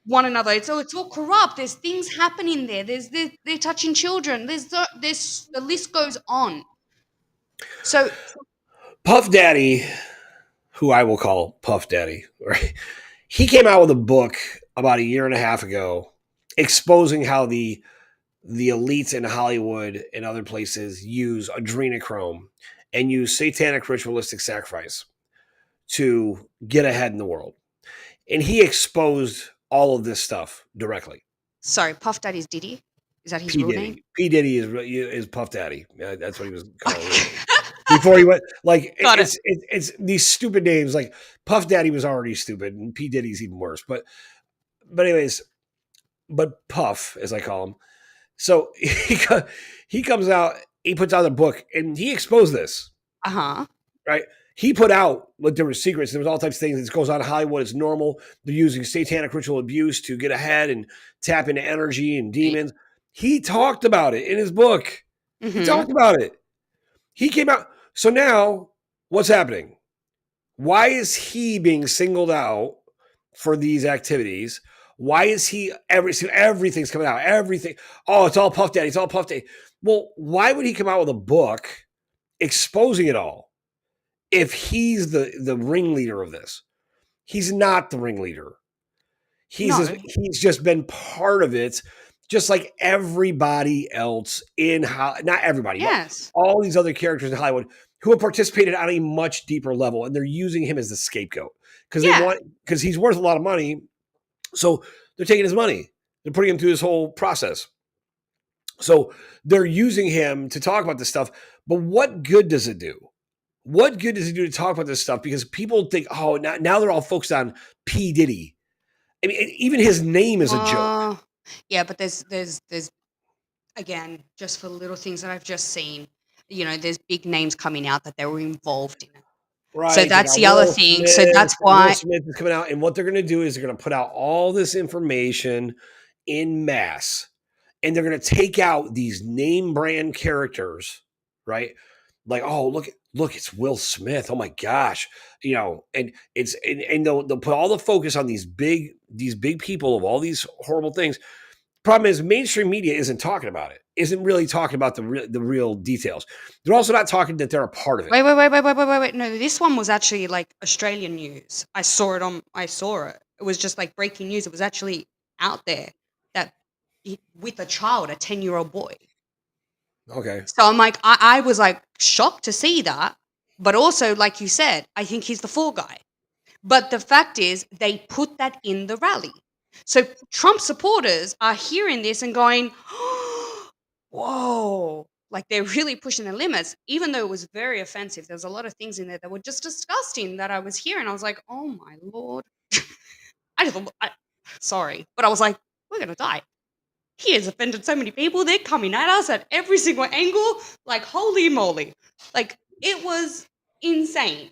one another. It's all corrupt. There's things happening there. They're touching children. The list goes on." So, Puff Daddy, who I will call Puff Daddy, right? He came out with a book about a year and a half ago exposing how the elites in Hollywood and other places use adrenochrome and use satanic ritualistic sacrifice to get ahead in the world. And he exposed all of this stuff directly. sorry, Puff Daddy's Diddy. Is that his P real name? Diddy, P Diddy is Puff Daddy. That's what he was called Okay. before he went. Like Got it. it's these stupid names. Like Puff Daddy was already stupid, and P Diddy's even worse. But anyways, but Puff, as I call him. So he comes out, he puts out a book, and he exposed this. Uh-huh. Right? He put out like there were secrets. There was all types of things that goes on in Hollywood. It's normal. They're using satanic ritual abuse to get ahead and tap into energy and demons. He talked about it in his book. He Mm-hmm. talked about it. He came out. So now, what's happening? Why is he being singled out for these activities? Why is he everything's coming out? Everything. Oh, it's all Puff Daddy. It's all Puff Daddy. Well, why would he come out with a book exposing it all if he's the ringleader of this? He's not the ringleader. No. He's just been part of it, just like everybody else in not everybody, but Yes. all these other characters in Hollywood who have participated on a much deeper level, and they're using him as the scapegoat Yeah. because he's worth a lot of money, so they're taking his money, they're putting him through this whole process. So they're using him to talk about this stuff, but what good does it do? What good does it do to talk about this stuff? Because people think, oh, now they're all focused on P Diddy. I mean, even his name is a joke. Yeah, but there's again, just for little things that I've just seen, there's big names coming out that they were involved in it. So Right. They that's got the other Will thing. So Smith. that's Will why. Smith is coming out. And what they're going to do is they're going to put out all this information in mass. And they're going to take out these name brand characters, right? Like, oh, look, it's Will Smith. Oh my gosh. And they'll put all the focus on these big people of all these horrible things. Problem is, mainstream media isn't talking about it. Isn't really talking about the real details. They're also not talking that they're a part of it. Wait. No, this one was actually like Australian news. I saw it. It was just like breaking news. It was actually out there that with a child, a 10-year-old boy. Okay. So I'm like, I was like shocked to see that. But also, like you said, I think he's the fall guy. But the fact is, they put that in the rally. So Trump supporters are hearing this and going, whoa, like they're really pushing the limits, even though it was very offensive. There's a lot of things in there that were just disgusting that I was hearing. I was like, oh my Lord. Sorry, but I was like, we're going to die. He has offended so many people. They're coming at us at every single angle. Like, holy moly. Like, it was insane.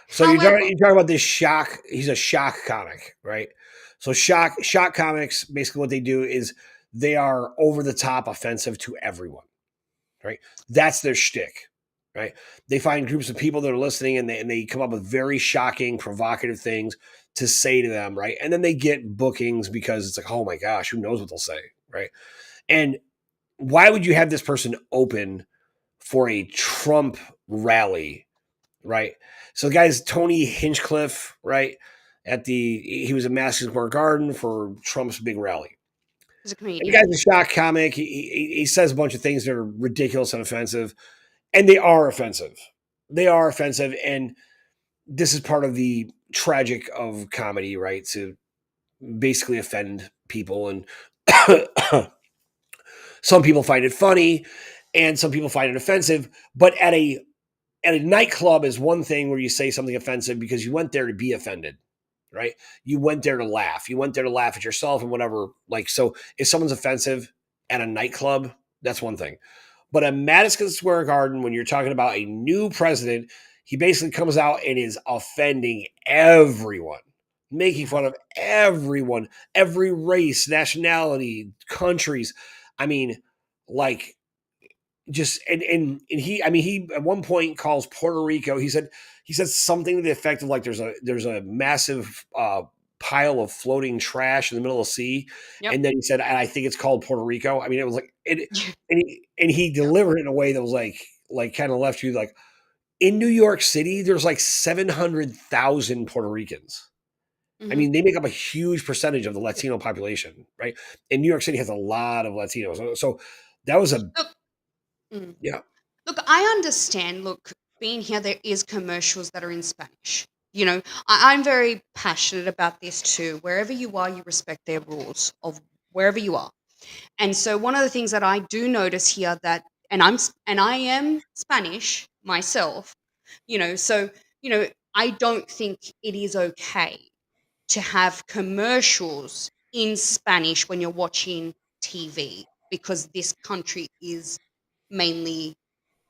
So However, you're talking about this shock. He's a shock comic, right? So shock comics, basically what they do is they are over the top offensive to everyone, right? That's their shtick, right? They find groups of people that are listening and they come up with very shocking, provocative things to say to them, right? And then they get bookings because it's like, oh my gosh, who knows what they'll say, right? And why would you have this person open for a Trump rally, right? So the guy's Tony Hinchcliffe, right? He was at Madison Square Garden for Trump's big rally. He's a And the comedian. guy's a shock comic. He says a bunch of things that are ridiculous and offensive, and they are offensive. They are offensive, and this is part of the tragic of comedy, right? To basically offend people, and some people find it funny, and some people find it offensive. But at a nightclub is one thing where you say something offensive because you went there to be offended, right? You went there to laugh. You went there to laugh at yourself and whatever. Like, so if someone's offensive at a nightclub, that's one thing. But at Madison Square Garden, when you're talking about a new president, he basically comes out and is offending everyone, making Yeah. fun of everyone, every race, nationality, countries. I mean, like, just and he, I mean, he at one point calls Puerto Rico. He said something to the effect of like there's a massive pile of floating trash in the middle of the sea, Yep. and then he said, and I think it's called Puerto Rico. I mean, it was like and he Yep. delivered it in a way that was like kind of left you like, in New York City there's like 700,000 Puerto Ricans. I Hmm. mean, they make up a huge percentage of the Latino population, right? And New York City has a lot of Latinos, so that was a Look, mm. yeah. Look, I understand. Look, being here, there is commercials that are in Spanish. You know, I'm very passionate about this too. Wherever you are, you respect their rules of wherever you are. And so, one of the things that I do notice here that, and I am Spanish myself. So I don't think it is okay to have commercials in Spanish when you're watching TV because this country is mainly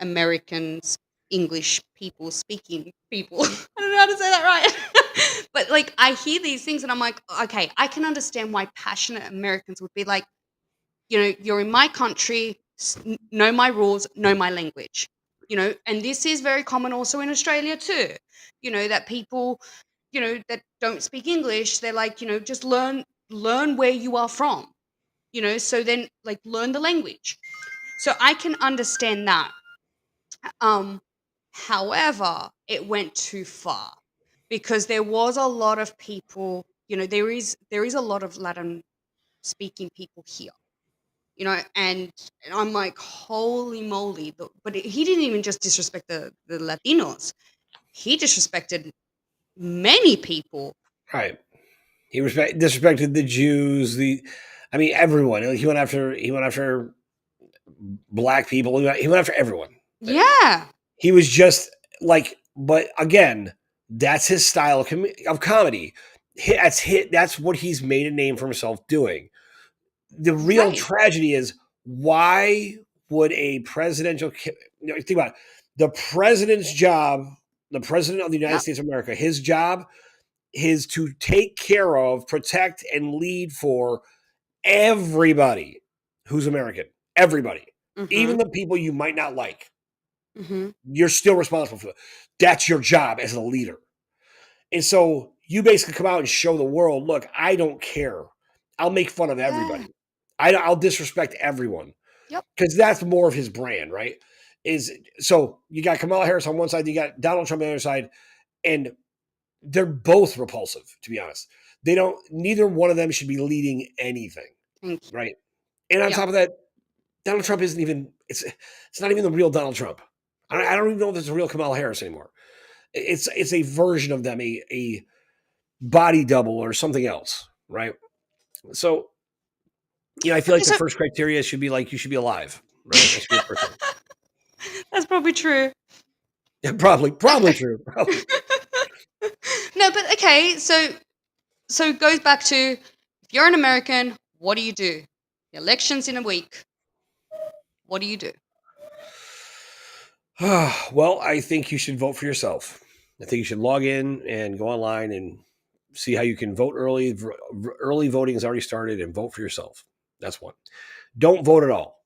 Americans, English people speaking people. I don't know how to say that right. But like I hear these things and I'm like, okay, I can understand why passionate Americans would be like, you're in my country, know my rules, know my language. And this is very common also in Australia too. That people, that don't speak English, they're like, just learn where you are from. So then like learn the language. So I can understand that. Um, However, it went too far because there was a lot of people, there is a lot of Latin speaking people here, and I'm like, holy moly! But he didn't even just disrespect the Latinos; he disrespected many people. Right. Disrespected the Jews. I mean, everyone. He went after black people. He went after everyone. Yeah, He was just like, but again, that's his style of comedy. That's what he's made a name for himself doing. The real right. tragedy is, why would a think about it, the president's job, the president of the United Yep. States of America, his job is to take care of, protect, and lead for everybody who's American. Everybody. Even Mhm. the people you might not like. Mhm. You're still responsible for that. That's your job as a leader. And so you basically come out and show the world, look, I don't care. I'll make fun of Yeah. everybody. I'll disrespect everyone, Yep. because that's more of his brand, right? Is so you got Kamala Harris on one side, you got Donald Trump on the other side, and they're both repulsive, to be honest. Neither one of them should be leading anything, Thank you. right? And on Yep. top of that, Donald Trump isn't even, it's not even the real Donald Trump. I don't even know if it's a real Kamala Harris anymore. It's a version of them, a body double or something else, right? So, I feel Okay, like the so first criteria should be like, you should be alive, right? That should be the first thing. that's probably true. Yeah, probably true. Probably. No, but okay, so it goes back to if you're an American, what do you do? The election's in a week. What do you do? Well, I think you should vote for yourself. I think you should log in and go online and see how you can vote early. Early voting has already started, and vote for yourself. That's one. Don't vote at all.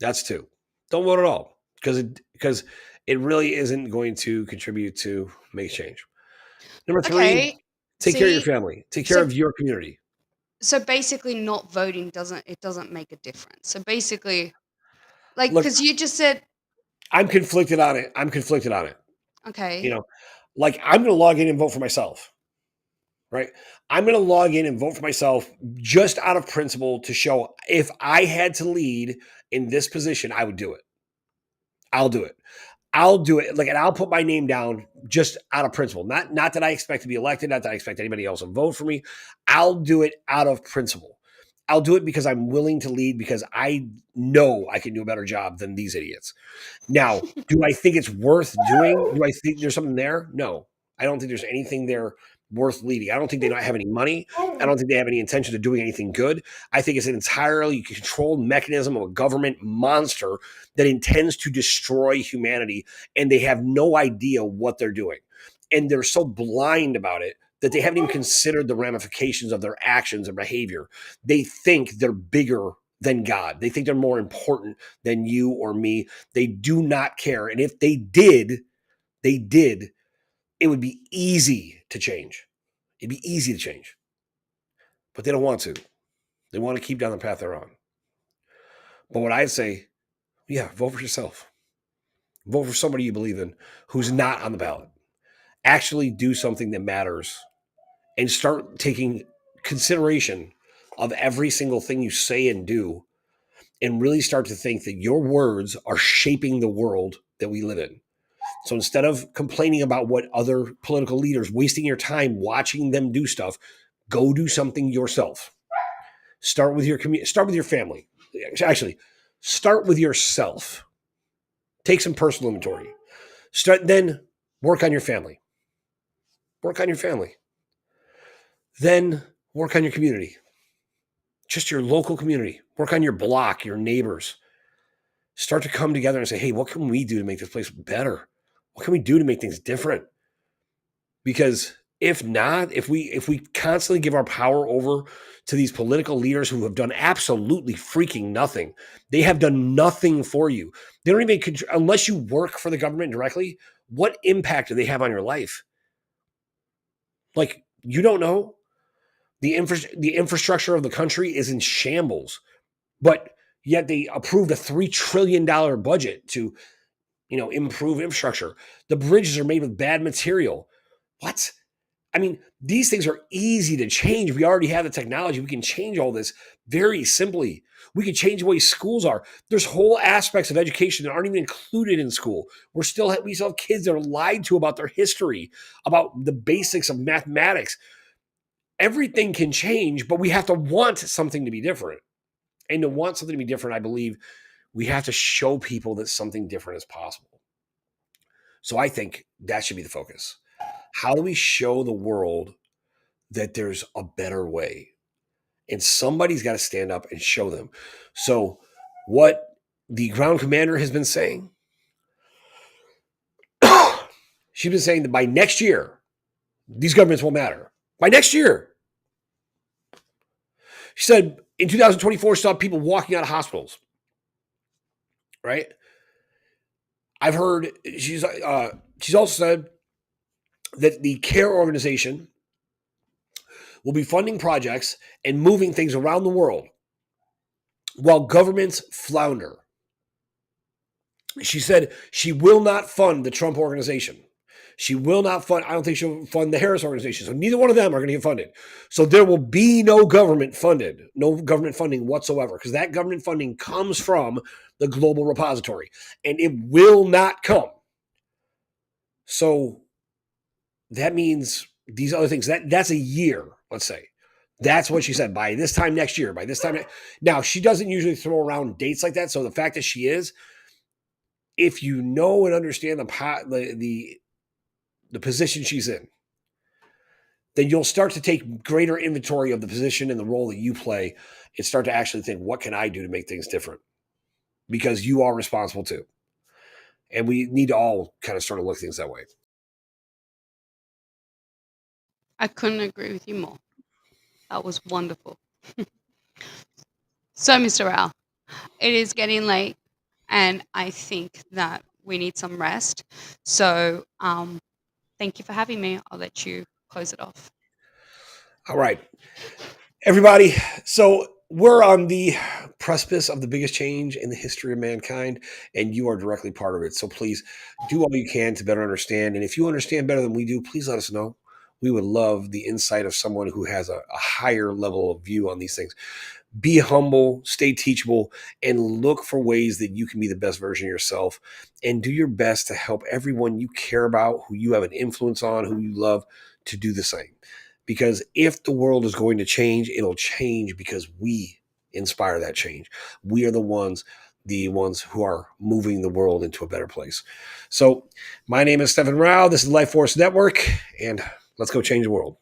That's two. Don't vote at all, because it really isn't going to contribute to make change. Number three, Okay. Take care of your See, family. Take care so of your community. so basically not voting doesn't make a difference. So basically, like, Look, because you just said, I'm conflicted on it. I'm conflicted on it. You okay. know, like I'm going to log in and vote for myself, right? I'm going to log in and vote for myself just out of principle to show if I had to lead in this position, I would do it. I'll do it. I'll do it. Like, and I'll put my name down just out of principle. Not that I expect to be elected, not that I expect anybody else to vote for me. I'll do it out of principle. I'll do it because I'm willing to lead because I know I can do a better job than these idiots. Now, do I think it's worth doing? Do I think there's something there? No. I don't think there's anything there worth leading. I don't think they don't have any money. I don't think they have any intention of doing anything good. I think it's an entirely controlled mechanism of a government monster that intends to destroy humanity, and they have no idea what they're doing. And they're so blind about it that they haven't even considered the ramifications of their actions and behavior. They think they're bigger than God. They think they're more important than you or me. They do not care. And if they did, it would be easy to change. It'd be easy to change. But they don't want to. They want to keep down the path they're on. But what I'd say, yeah, vote for yourself. Vote for somebody you believe in who's not on the ballot. Actually do something that matters and start taking consideration of every single thing you say and do and really start to think that your words are shaping the world that we live in. So instead of complaining about what other political leaders, wasting your time watching them do stuff, go do something yourself. Start with your community, start with your family. Actually, start with yourself. Take some personal inventory. Then work on your family. Work on your family. Then work on your community. Just your local community. Work on your block, your neighbors. Start to come together and say, hey, what can we do to make this place better? What can we do to make things different? Because if not, if we constantly give our power over to these political leaders who have done absolutely freaking nothing, they have done nothing for you. They don't even unless you work for the government directly. What impact do they have on your life? Like you don't know. The infrastructure of the country is in shambles, but yet they approved a $3 trillion budget to improve infrastructure. The bridges are made with bad material. What? I mean, these things are easy to change. We already have the technology. We can change all this very simply. We can change the way schools are. There's whole aspects of education that aren't even included in school. We still have kids that are lied to about their history, about the basics of mathematics. Everything can change, but we have to want something to be different. And to want something to be different, I believe we have to show people that something different is possible. So I think that should be the focus. How do we show the world that there's a better way? And somebody's got to stand up and show them. So, what the ground commander has been saying, she's been saying that by next year, these governments won't matter. By next year, she said in 2024, she saw people walking out of hospitals, right? I've heard she's also said that the CARE organization will be funding projects and moving things around the world while governments flounder. She said she will not fund the Trump organization. She will not fund, I don't think she'll fund the Harris organization. So neither one of them are going to get funded. So there will be no government funding whatsoever, because that government funding comes from the global repository and it will not come. So that means these other things, that's a year, let's say. That's what she said. By this time next year, by this time. Now, she doesn't usually throw around dates like that. So the fact that she is, if you know and understand the position she's in, then you'll start to take greater inventory of the position and the role that you play and start to actually think, what can I do to make things different? Because you are responsible too. And we need to all kind of start to look at things that way. I couldn't agree with you more. That was wonderful. So, Mr. Rao, it is getting late, and I think that we need some rest. So, thank you for having me. I'll let you close it off. All right, everybody. So we're on the precipice of the biggest change in the history of mankind, and you are directly part of it. So please do all you can to better understand. And if you understand better than we do, please let us know. We would love the insight of someone who has a higher level of view on these things. Be humble, stay teachable, and look for ways that you can be the best version of yourself and do your best to help everyone you care about, who you have an influence on, who you love, to do the same. Because if the world is going to change, it'll change because we inspire that change. We are the ones who are moving the world into a better place. So, my name is Stephen Rao. This is Life Force Network, and let's go change the world.